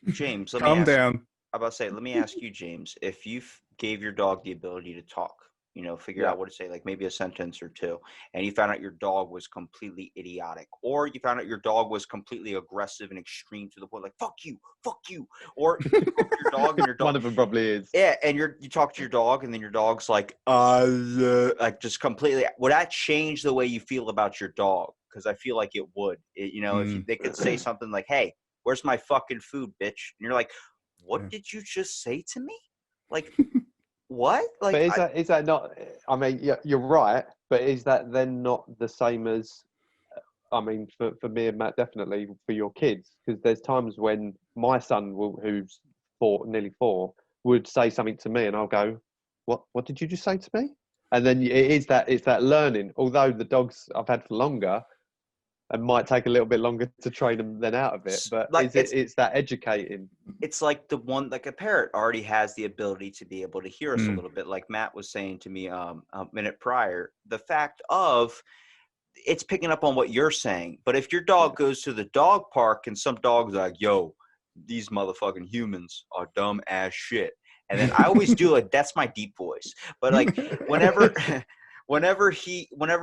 James, calm down. Let me ask you, James, if you gave your dog the ability to talk, figure out what to say, like maybe a sentence or two, and you found out your dog was completely idiotic, or you found out your dog was completely aggressive and extreme to the point like, fuck you, or you talk to your dog and your dog. One of them probably is. Yeah, and you talk to your dog and then your dog's like just completely. Would that change the way you feel about your dog? Because I feel like it would. If they could say something like, hey, where's my fucking food, bitch? And you're like, what did you just say to me? Like, what? Like, but is that not? I mean, you're right. But is that then not the same as? I mean, for me and Matt, definitely for your kids, because there's times when my son, who's nearly 4, would say something to me, and I'll go, "What did you just say to me?" And then it's that learning. Although the dogs I've had for longer, and might take a little bit longer to train them than out of it, but like it's that educating. It's like like a parrot already has the ability to be able to hear us a little bit, like Matt was saying to me a minute prior. The fact of it's picking up on what you're saying. But if your dog goes to the dog park and some dog's like, yo, these motherfucking humans are dumb as shit. And then I always do that's my deep voice. But like whenever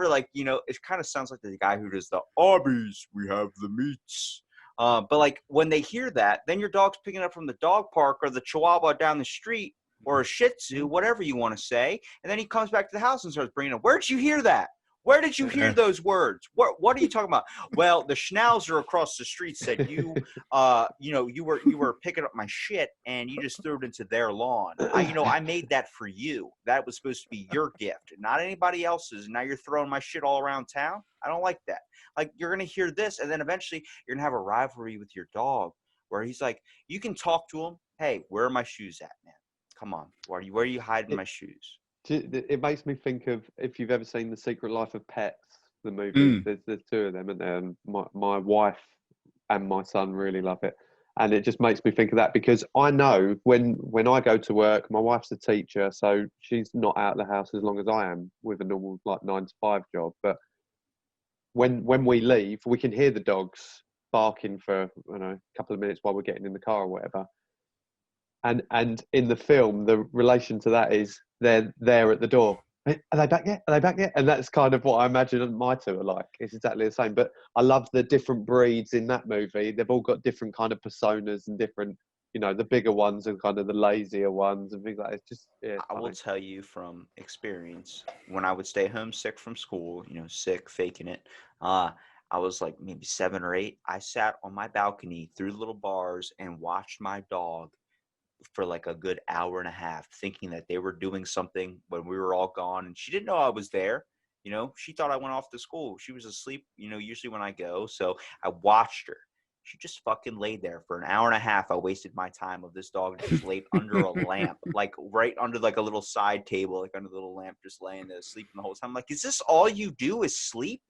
like, it kind of sounds like the guy who does the Arby's, we have the meats. But like when they hear that, then your dog's picking up from the dog park or the Chihuahua down the street or a Shih Tzu, whatever you want to say. And then he comes back to the house and starts bringing up, where'd you hear that? Where did you hear those words? What are you talking about? Well, the schnauzer across the street said you were picking up my shit and you just threw it into their lawn. I made that for you. That was supposed to be your gift, not anybody else's. Now you're throwing my shit all around town. I don't like that. Like you're gonna hear this, and then eventually you're gonna have a rivalry with your dog where he's like, you can talk to him. Hey, where are my shoes at, man? Come on, where are you hiding my shoes? It makes me think of, if you've ever seen The Secret Life of Pets, the movie. There's 2 of them, and my wife and my son really love it, and it just makes me think of that, because I know when I go to work, my wife's a teacher, so she's not out of the house as long as I am with a normal like 9 to 5 job. But when we leave, we can hear the dogs barking for a couple of minutes while we're getting in the car or whatever. And in the film, the relation to that is they're there at the door. Are they back yet? Are they back yet? And that's kind of what I imagine my 2 are like. It's exactly the same. But I love the different breeds in that movie. They've all got different kind of personas and different, the bigger ones and kind of the lazier ones and things like that. It's just, I will tell you from experience, when I would stay home sick from school, sick, faking it, I was like maybe 7 or 8. I sat on my balcony through little bars and watched my dog for like a good hour and a half, thinking that they were doing something when we were all gone. And she didn't know I was there. She thought I went off to school. She was asleep, usually when I go. So I watched her. She just fucking laid there for an hour and a half. I wasted my time of this dog just laid under a lamp, like right under like a little side table, like under the little lamp, just laying there sleeping the whole time. I'm like, is this all you do is sleep?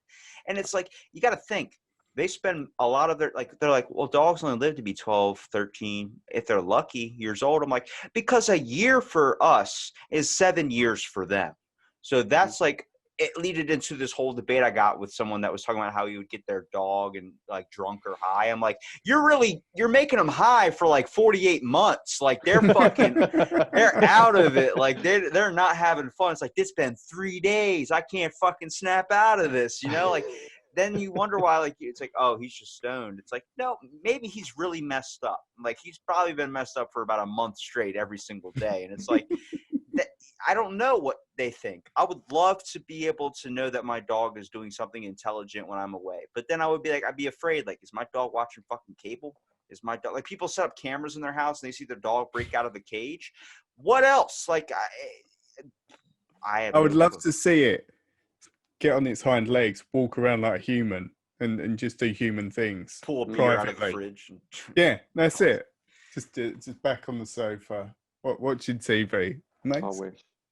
And it's like, you got to think. They spend a lot of they're like, well, dogs only live to be 12, 13, if they're lucky, years old. I'm like, because a year for us is 7 years for them. So that's like, it leaded into this whole debate I got with someone that was talking about how you would get their dog and like drunk or high. I'm like, you're making them high for like 48 months. Like they're out of it. Like they're not having fun. It's like, it's been 3 days. I can't fucking snap out of this, like. Then you wonder why, like, it's like, oh, he's just stoned. It's like, no, maybe he's really messed up. Like, he's probably been messed up for about a month straight every single day. And it's like, I don't know what they think. I would love to be able to know that my dog is doing something intelligent when I'm away. But then I would be like, I'd be afraid, like, is my dog watching fucking cable? Is my dog, like, people set up cameras in their house and they see their dog break out of the cage. What else? Like, I have I would no love clue. to see it get on its hind legs, walk around like a human, and just do human things. Pull a beer out of the privately. fridge. Yeah, that's it. Just back on the sofa, watching TV. Nice.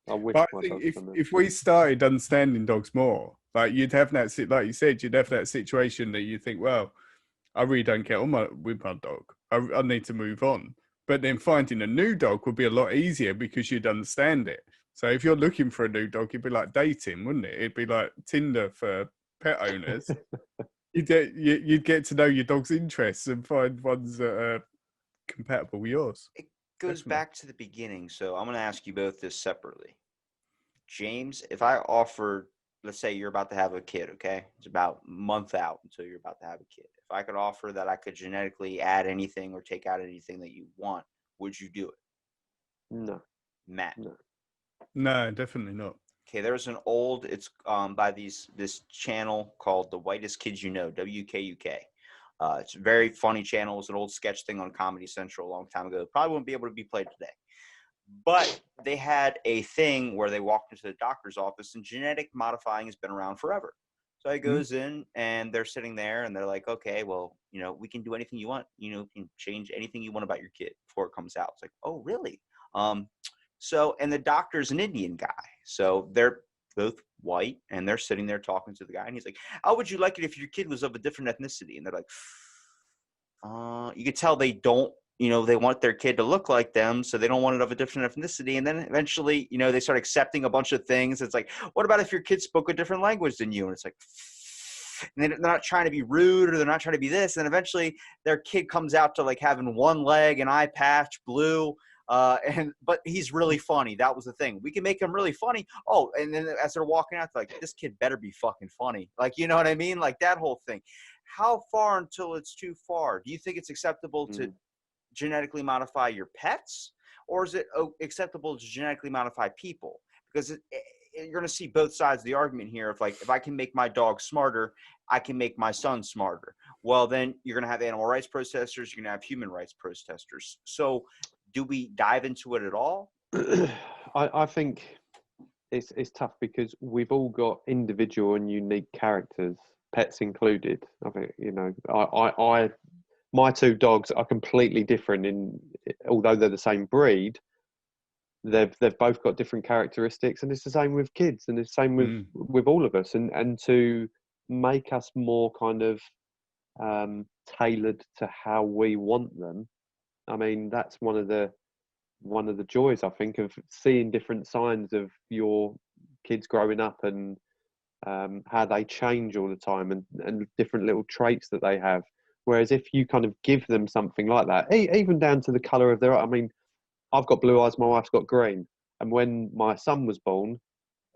I wish But I my think dog's done that. if we started understanding dogs more, like you'd have that, like you said, you'd have that situation that you think, well, I really don't get on with my dog. I need to move on. But then finding a new dog would be a lot easier because you'd understand it. So if you're looking for a new dog, it'd be like dating, wouldn't it? It'd be like Tinder for pet owners. You'd get to know your dog's interests and find ones that are compatible with yours. It goes Definitely. back to the beginning. So I'm going to ask you both this separately. James, if I offered, let's say you're about to have a kid, okay? It's about a month out until you're about to have a kid. If I could offer that I could genetically add anything or take out anything that you want, would you do it? No. Matt? No, definitely not. Okay, there's an old, it's by this channel called The Whitest Kids You Know, WKUK. It's a very funny channel. It's an old sketch thing on Comedy Central a long time ago. Probably wouldn't be able to be played today. But they had a thing where they walked into the doctor's office, and genetic modifying has been around forever. So he goes in, and they're sitting there, and they're like, okay, well, we can do anything you want. You can change anything you want about your kid before it comes out. It's like, oh, really? So, and the doctor's an Indian guy. So they're both white, and they're sitting there talking to the guy, and he's like, how would you like it if your kid was of a different ethnicity? And they're like, you could tell they don't, they want their kid to look like them, so they don't want it of a different ethnicity. And then eventually, they start accepting a bunch of things. It's like, what about if your kid spoke a different language than you? And it's like, and they're not trying to be rude, or they're not trying to be this. And eventually their kid comes out to like having one leg, an eye patch, blue. But he's really funny. That was the thing. We can make him really funny. Oh, and then as they're walking out, they're like, this kid better be fucking funny. Like, you know what I mean? Like that whole thing. How far until it's too far? Do you think it's acceptable to genetically modify your pets, or is it acceptable to genetically modify people? Because you're going to see both sides of the argument here. If I can make my dog smarter, I can make my son smarter. Well, then you're going to have animal rights protesters. You're going to have human rights protesters. So do we dive into it at all? I think it's tough because we've all got individual and unique characters, pets included. I think, my two dogs are completely different although they're the same breed. They've both got different characteristics, and it's the same with kids, and it's the same with all of us. And to make us more kind of tailored to how we want them, I mean, that's one of the joys, I think, of seeing different signs of your kids growing up and how they change all the time, and different little traits that they have. Whereas if you kind of give them something like that, even down to the colour of their, I mean, I've got blue eyes, my wife's got green. And when my son was born,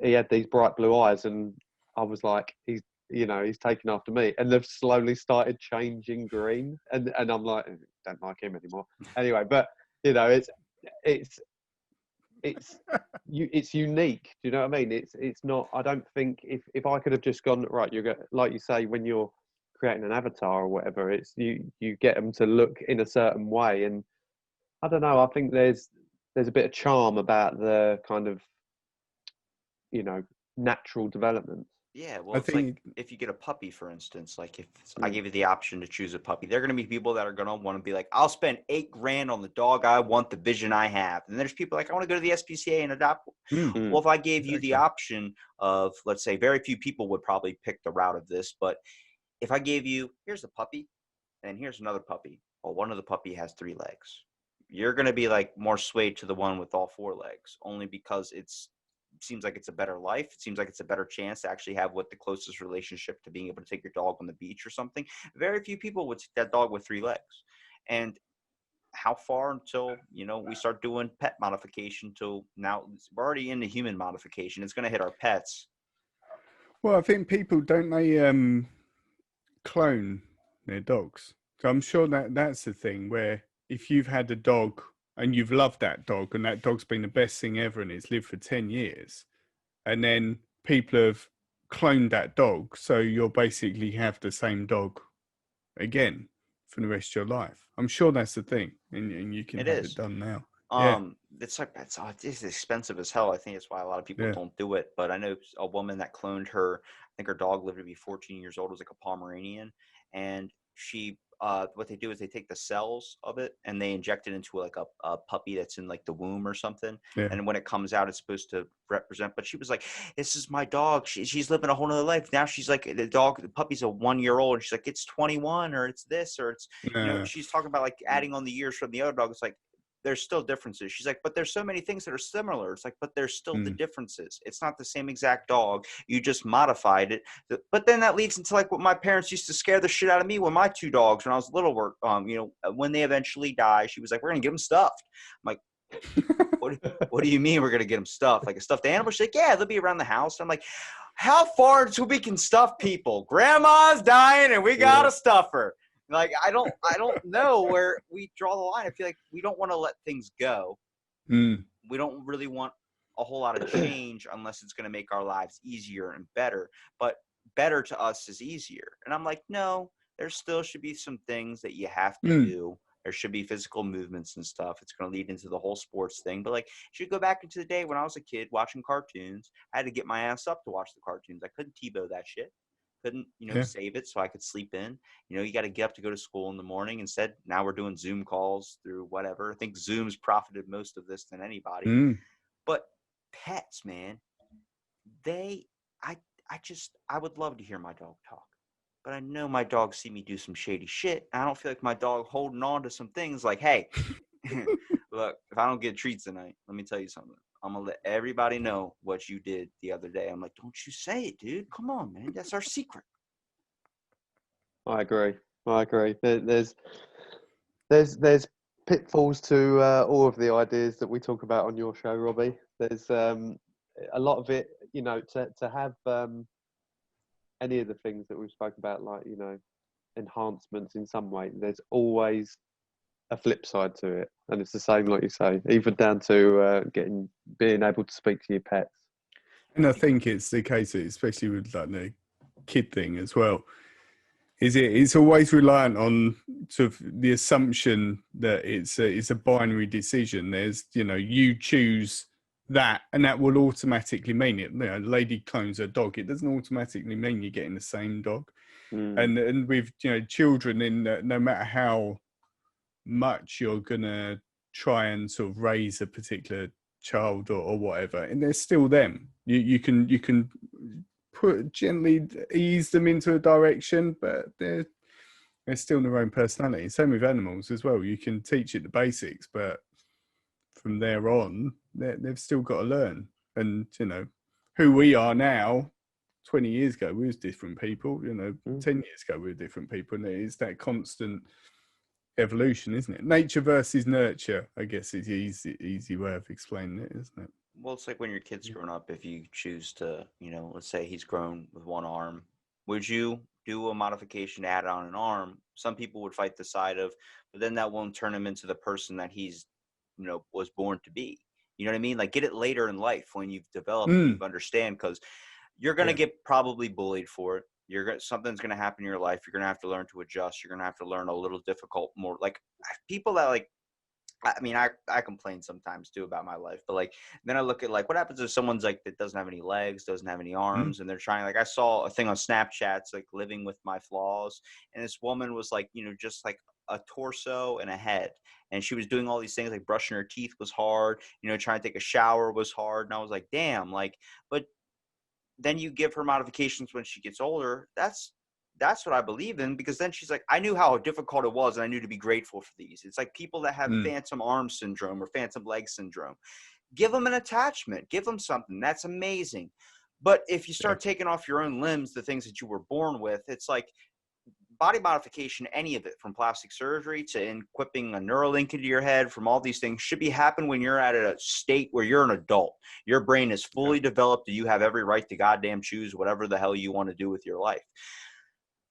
he had these bright blue eyes, and I was like, he's taken after me. And they've slowly started changing green. And I'm like, I don't like him anymore. Anyway, but it's unique. Do you know what I mean? It's not, I don't think if I could have just gone, right, like you say, when you're creating an avatar or whatever, it's you get them to look in a certain way. And I don't know, I think there's a bit of charm about the kind of, natural development. Yeah, well, it's think, like if you get a puppy, for instance, like if I give you the option to choose a puppy, there are going to be people that are going to want to be like, I'll spend $8,000 on the dog I want, the vision I have. And there's people like, I want to go to the SPCA and adopt. Well, if I gave you the option of, let's say, very few people would probably pick the route of this, but if I gave you, here's a puppy and here's another puppy. Well, one of the puppy has 3 legs. You're going to be like more swayed to the one with all 4 legs, only because it seems like it's a better life. It seems like it's a better chance to actually have the closest relationship to being able to take your dog on the beach or something. Very few people would take that dog with 3 legs. And how far until, we start doing pet modification till now? We're already into human modification. It's going to hit our pets. well, I think people, don't they clone their dogs? So I'm sure that's the thing where if you've had a dog and you've loved that dog and that dog's been the best thing ever and it's lived for 10 years, and then people have cloned that dog, so you'll basically have the same dog again for the rest of your life. I'm sure that's the thing, and you can It have is. it done now. Yeah. It's expensive as hell. I think that's why a lot of people Yeah. don't do it. But I know a woman that cloned her. I think her dog lived to be 14 years old. It was like a Pomeranian, and she. What they do is they take the cells of it and they inject it into like a puppy that's in like the womb or something. Yeah. And when it comes out, it's supposed to represent. But she was like, "This is my dog. She's living a whole nother life now. She's like the puppy's a 1 year old, and she's like it's 21 or it's this or it's She's talking about like adding on the years from the other dog. It's like there's still differences. She's like, but there's so many things that are similar. It's like, but there's still the differences. It's not the same exact dog. You just modified it. But then that leads into like what my parents used to scare the shit out of me when my two dogs, when I was little, were, when they eventually die, she was like, we're going to get them stuffed. I'm like, what do you mean we're going to get them stuffed? Like a stuffed animal? She's like, yeah, they'll be around the house. I'm like, how far until we can stuff people? Grandma's dying and we got to stuff her. Like, I don't know where we draw the line. I feel like we don't want to let things go. We don't really want a whole lot of change unless it's going to make our lives easier and better. But better to us is easier. And I'm like, no, there still should be some things that you have to do. There should be physical movements and stuff. It's going to lead into the whole sports thing. But like, you should go back into the day when I was a kid watching cartoons. I had to get my ass up to watch the cartoons. I couldn't TiVo that shit. Couldn't, save it so I could sleep in. You got to get up to go to school in the morning. Instead, now we're doing Zoom calls through whatever. I think Zoom's profited most of this than anybody. But pets, man, I would love to hear my dog talk. But I know my dog see me do some shady shit. I don't feel like my dog holding on to some things like, hey, look, if I don't get treats tonight, let me tell you something. I'm going to let everybody know what you did the other day. I'm like, don't you say it, dude. Come on, man. That's our secret. I agree. There's pitfalls to all of the ideas that we talk about on your show, Robbie. There's a lot of it, to have any of the things that we've spoken about, like, enhancements in some way, there's always a flip side to it. And it's the same, like you say, even down to being able to speak to your pets. And I think it's the case, especially with like the kid thing as well, it's always reliant on sort of the assumption that it's a binary decision. There's, you choose that, and that will automatically mean it. A lady clones her dog. It doesn't automatically mean you're getting the same dog. And with children, no matter how much you're gonna try and sort of raise a particular child or whatever, and they're still them. You can gently ease them into a direction, but they're still their own personality. Same with animals as well. You can teach it the basics, but from there on, they've still got to learn. And who we are now, 20 years ago, we was different people. 10 years ago, we were different people, and it is that constant evolution, isn't it? Nature versus nurture, I guess, is the easy way of explaining it, isn't it? Well, it's like when your kid's grown up, if you choose to, let's say he's grown with one arm, would you do a modification to add on an arm? Some people would fight the side of, but then that won't turn him into the person that he's, was born to be. You know what I mean? Like, get it later in life when you've developed, you understand, because you're going to get probably bullied for it. Something's going to happen in your life. You're going to have to learn to adjust. You're going to have to learn a little difficult, more like people that like, I mean, I complain sometimes too about my life, but like, then I look at like, what happens if someone's like, that doesn't have any legs, doesn't have any arms, and they're trying, like, I saw a thing on Snapchat, it's like living with my flaws. And this woman was like, just like a torso and a head. And she was doing all these things, like brushing her teeth was hard, trying to take a shower was hard. And I was like, damn, like, but then you give her modifications when she gets older. That's what I believe in, because then she's like, I knew how difficult it was, and I knew to be grateful for these. It's like people that have phantom arm syndrome or phantom leg syndrome. Give them an attachment. Give them something. That's amazing. But if you start taking off your own limbs, the things that you were born with, it's like body modification, any of it, from plastic surgery to equipping a Neuralink into your head, from all these things, should be happen when you're at a state where you're an adult. Your brain is fully developed, and you have every right to goddamn choose whatever the hell you want to do with your life.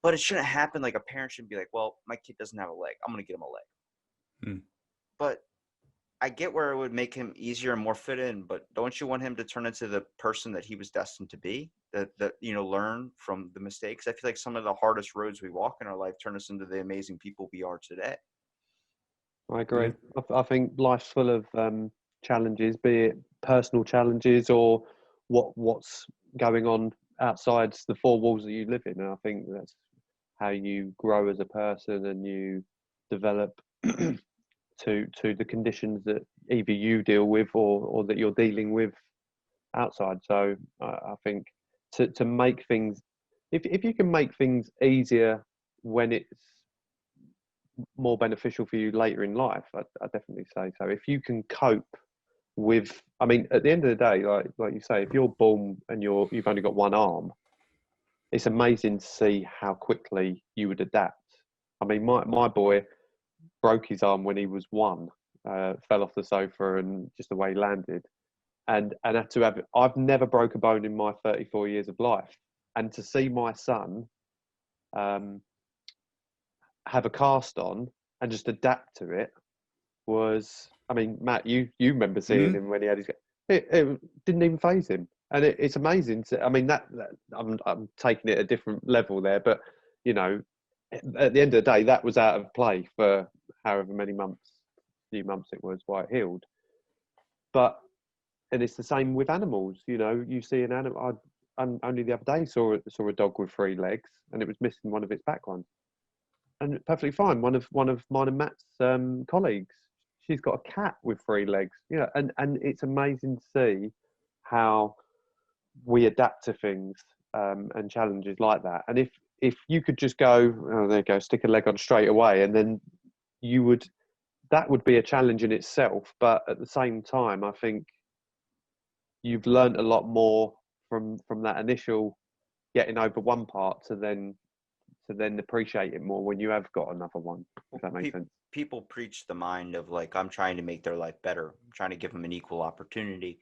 But it shouldn't happen. Like, a parent shouldn't be like, well, my kid doesn't have a leg, I'm going to get him a leg. But I get where it would make him easier and more fit in, but don't you want him to turn into the person that he was destined to be? That learn from the mistakes. I feel like some of the hardest roads we walk in our life turn us into the amazing people we are today. I agree. I think life's full of challenges, be it personal challenges or what's going on outside the four walls that you live in. And I think that's how you grow as a person and you develop to the conditions that either you deal with or that you're dealing with outside. So I think to make things, if you can make things easier when it's more beneficial for you later in life, I definitely say so. If you can cope with, I mean, at the end of the day, like you say, if you're born and you've only got one arm, it's amazing to see how quickly you would adapt. I mean, my boy broke his arm when he was one, fell off the sofa and just the way he landed, and had to have. I've never broke a bone in my 34 years of life, and to see my son have a cast on and just adapt to it was, I mean, Matt, you remember seeing him when he had his, it didn't even faze him. And it's amazing to, I mean, that I'm taking it a different level there, but you know, at the end of the day, that was out of play for however many few months it was while it healed. But, and it's the same with animals, you know, you see an animal, I only the other day saw a dog with 3 legs and it was missing one of its back ones. And perfectly fine. One of mine and Matt's colleagues, she's got a cat with 3 legs. You know, and it's amazing to see how we adapt to things and challenges like that. And if you could just go, oh, there you go, stick a leg on straight away, and then that would be a challenge in itself. But at the same time, I think you've learned a lot more from that initial getting over one part to then appreciate it more when you have got another one, if that makes sense. People preach the mind of like, I'm trying to make their life better. I'm trying to give them an equal opportunity.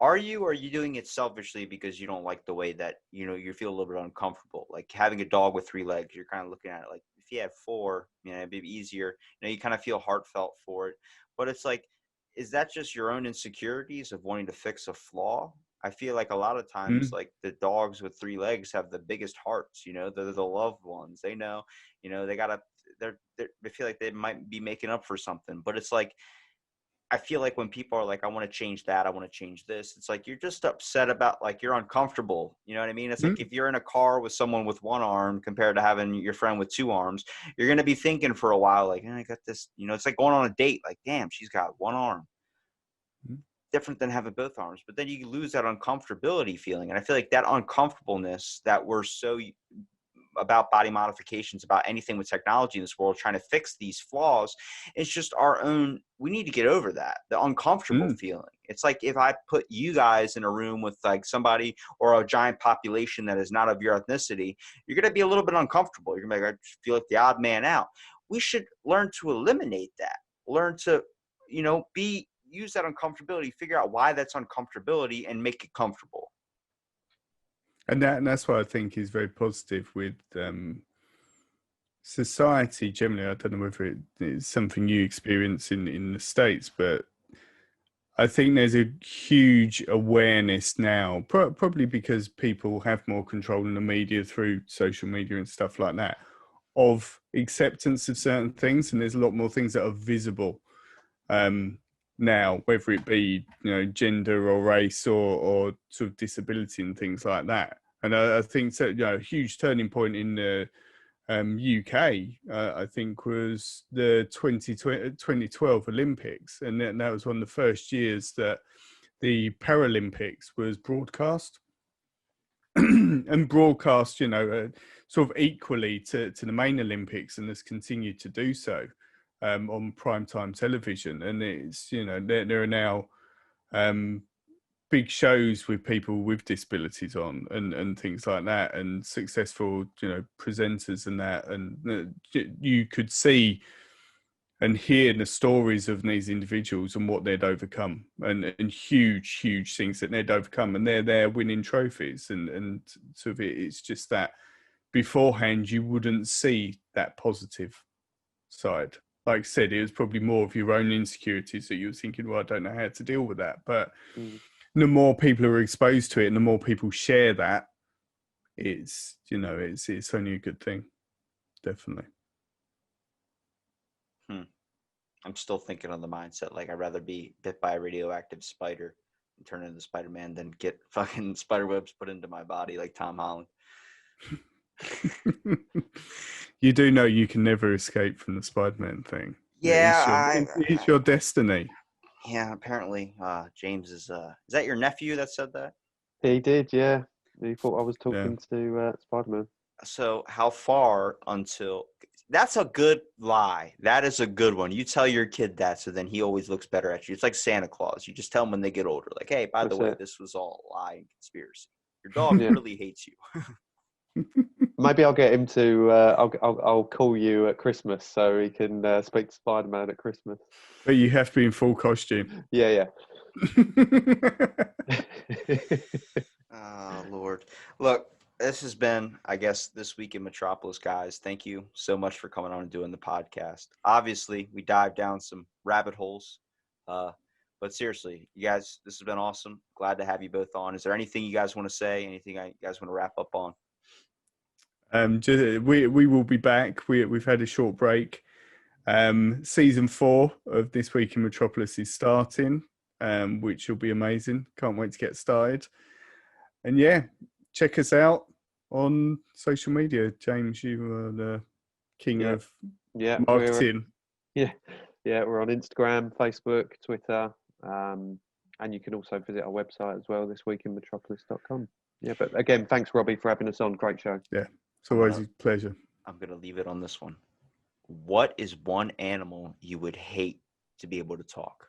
Are you doing it selfishly because you don't like the way that, you feel a little bit uncomfortable? Like having a dog with 3 legs, you're kind of looking at it like, if you had 4, it'd be easier. You kind of feel heartfelt for it. But it's like, is that just your own insecurities of wanting to fix a flaw? I feel like a lot of times, like the dogs with 3 legs have the biggest hearts. They're the loved ones. They know, they feel like they might be making up for something. But it's like, I feel like when people are like, I want to change that, I want to change this, it's like you're just upset about, like, you're uncomfortable. You know what I mean? It's like if you're in a car with someone with 1 arm compared to having your friend with 2 arms, you're going to be thinking for a while, like, I got this, it's like going on a date, like, damn, she's got 1 arm. Different than having both arms. But then you lose that uncomfortability feeling. And I feel like that uncomfortableness that we're so about body modifications, about anything with technology in this world, trying to fix these flaws, it's just our own. We need to get over that, the uncomfortable feeling. It's like if I put you guys in a room with like somebody or a giant population that is not of your ethnicity, you're going to be a little bit uncomfortable. You're going to feel like the odd man out. We should learn to eliminate that, learn to, use that uncomfortability, figure out why that's uncomfortability and make it comfortable. And that's what I think is very positive with society generally. I don't know whether it's something you experience in the States, but I think there's a huge awareness now, probably because people have more control in the media through social media and stuff like that, of acceptance of certain things. And there's a lot more things that are visible now, whether it be, gender or race or sort of disability and things like that. And I think so, a huge turning point in the UK, I think, was the 2012 Olympics. And that was one of the first years that the Paralympics was broadcast. And broadcast, sort of equally to the main Olympics, and has continued to do so on primetime television. And it's, there are now big shows with people with disabilities on and things like that, and successful, presenters and that. And you could see and hear the stories of these individuals and what they'd overcome, and huge things that they'd overcome, and they're there winning trophies, and sort of it's just that beforehand you wouldn't see that positive side like I said, it was probably more of your own insecurities that you were thinking, well, I don't know how to deal with that. But the more people are exposed to it and the more people share that, it's, you know, it's only a good thing. Definitely. I'm still thinking on the mindset, like, I'd rather be bit by a radioactive spider and turn into Spider-Man than get fucking spider webs put into my body like Tom Holland. You do know you can never escape from the Spider-Man thing. Yeah, it's your destiny. Yeah, apparently, James is that your nephew that said that? He did, yeah. He thought I was talking to Spider-Man. So how far until... That's a good lie. That is a good one. You tell your kid that, so then he always looks better at you. It's like Santa Claus. You just tell them when they get older, like, hey, by the way, this was all a lie and conspiracy. Your dog really hates you. Maybe I'll get him to. I'll call you at Christmas so he can speak to Spider-Man at Christmas. But you have to be in full costume. Yeah. Oh, Lord. Look, this has been, I guess, This Week in Metropolis, guys. Thank you so much for coming on and doing the podcast. Obviously, we dived down some rabbit holes. But seriously, you guys, this has been awesome. Glad to have you both on. Is there anything you guys want to say? Anything you guys want to wrap up on? We will be back. We've had a short break. Season 4 of This Week in Metropolis is starting, which will be amazing. Can't wait to get started. And yeah, check us out on social media. James, you are the king of marketing. We're on Instagram, Facebook, Twitter, and you can also visit our website as well, thisweekinmetropolis.com. Yeah, but again, thanks, Robbie, for having us on. Great show. Yeah, it's always a pleasure. I'm going to leave it on this one. What is one animal you would hate to be able to talk?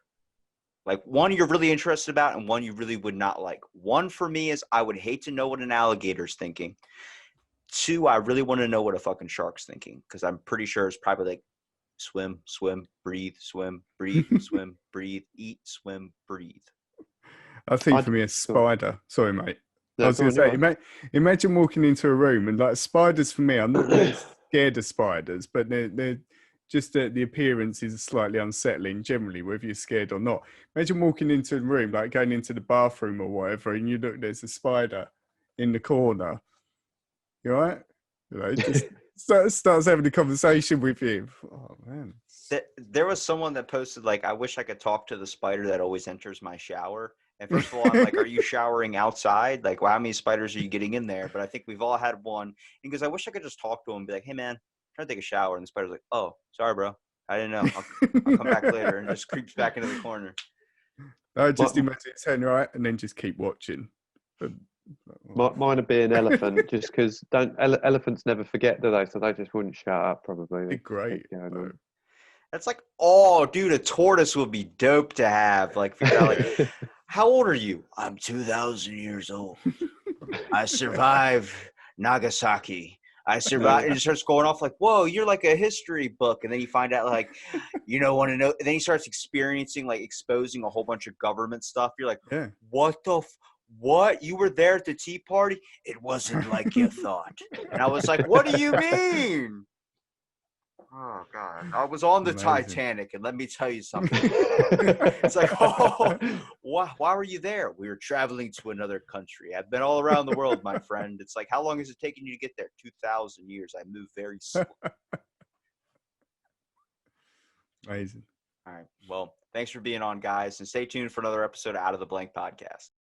Like, one you're really interested about and one you really would not like. One for me is I would hate to know what an alligator's thinking. 2, I really want to know what a fucking shark's thinking, because I'm pretty sure it's probably like swim, breathe, swim, breathe, swim, breathe, eat, swim, breathe. I think for me, a spider. Sorry, mate. I was going to say, imagine walking into a room and like spiders for me, I'm not really scared of spiders, but they're just the appearance is slightly unsettling generally, whether you're scared or not. Imagine walking into a room, like going into the bathroom or whatever, and you look, there's a spider in the corner. You all right? You know, just starts having a conversation with you. Oh, man. There was someone that posted, like, I wish I could talk to the spider that always enters my shower. And first of all, I'm like, are you showering outside? Like, well, how many spiders are you getting in there? But I think we've all had one. And because I wish I could just talk to him and be like, hey, man, I'm trying to take a shower. And the spider's like, oh, sorry, bro. I didn't know. I'll come back later, and just creeps back into the corner. I just imagine it's saying, right, and then just keep watching. Mine would be an elephant, just because elephants never forget, do they? So they just wouldn't shut up, probably. They're great. That's like, oh, dude, a tortoise would be dope to have. Like, figure out, like, how old are you? I'm 2,000 years old. I survived Nagasaki. I survived. And it starts going off like, whoa, you're like a history book. And then you find out, like, you don't want to know. And then he starts experiencing, like, exposing a whole bunch of government stuff. You're like, what the what? You were there at the Tea Party? It wasn't like you thought. And I was like, what do you mean? Oh, God. I was on the Titanic, and let me tell you something. It's like, oh, why were you there? We were traveling to another country. I've been all around the world, my friend. It's like, how long has it taken you to get there? 2,000 years. I moved very slow. Amazing. All right. Well, thanks for being on, guys, and stay tuned for another episode of Out of the Blank podcast.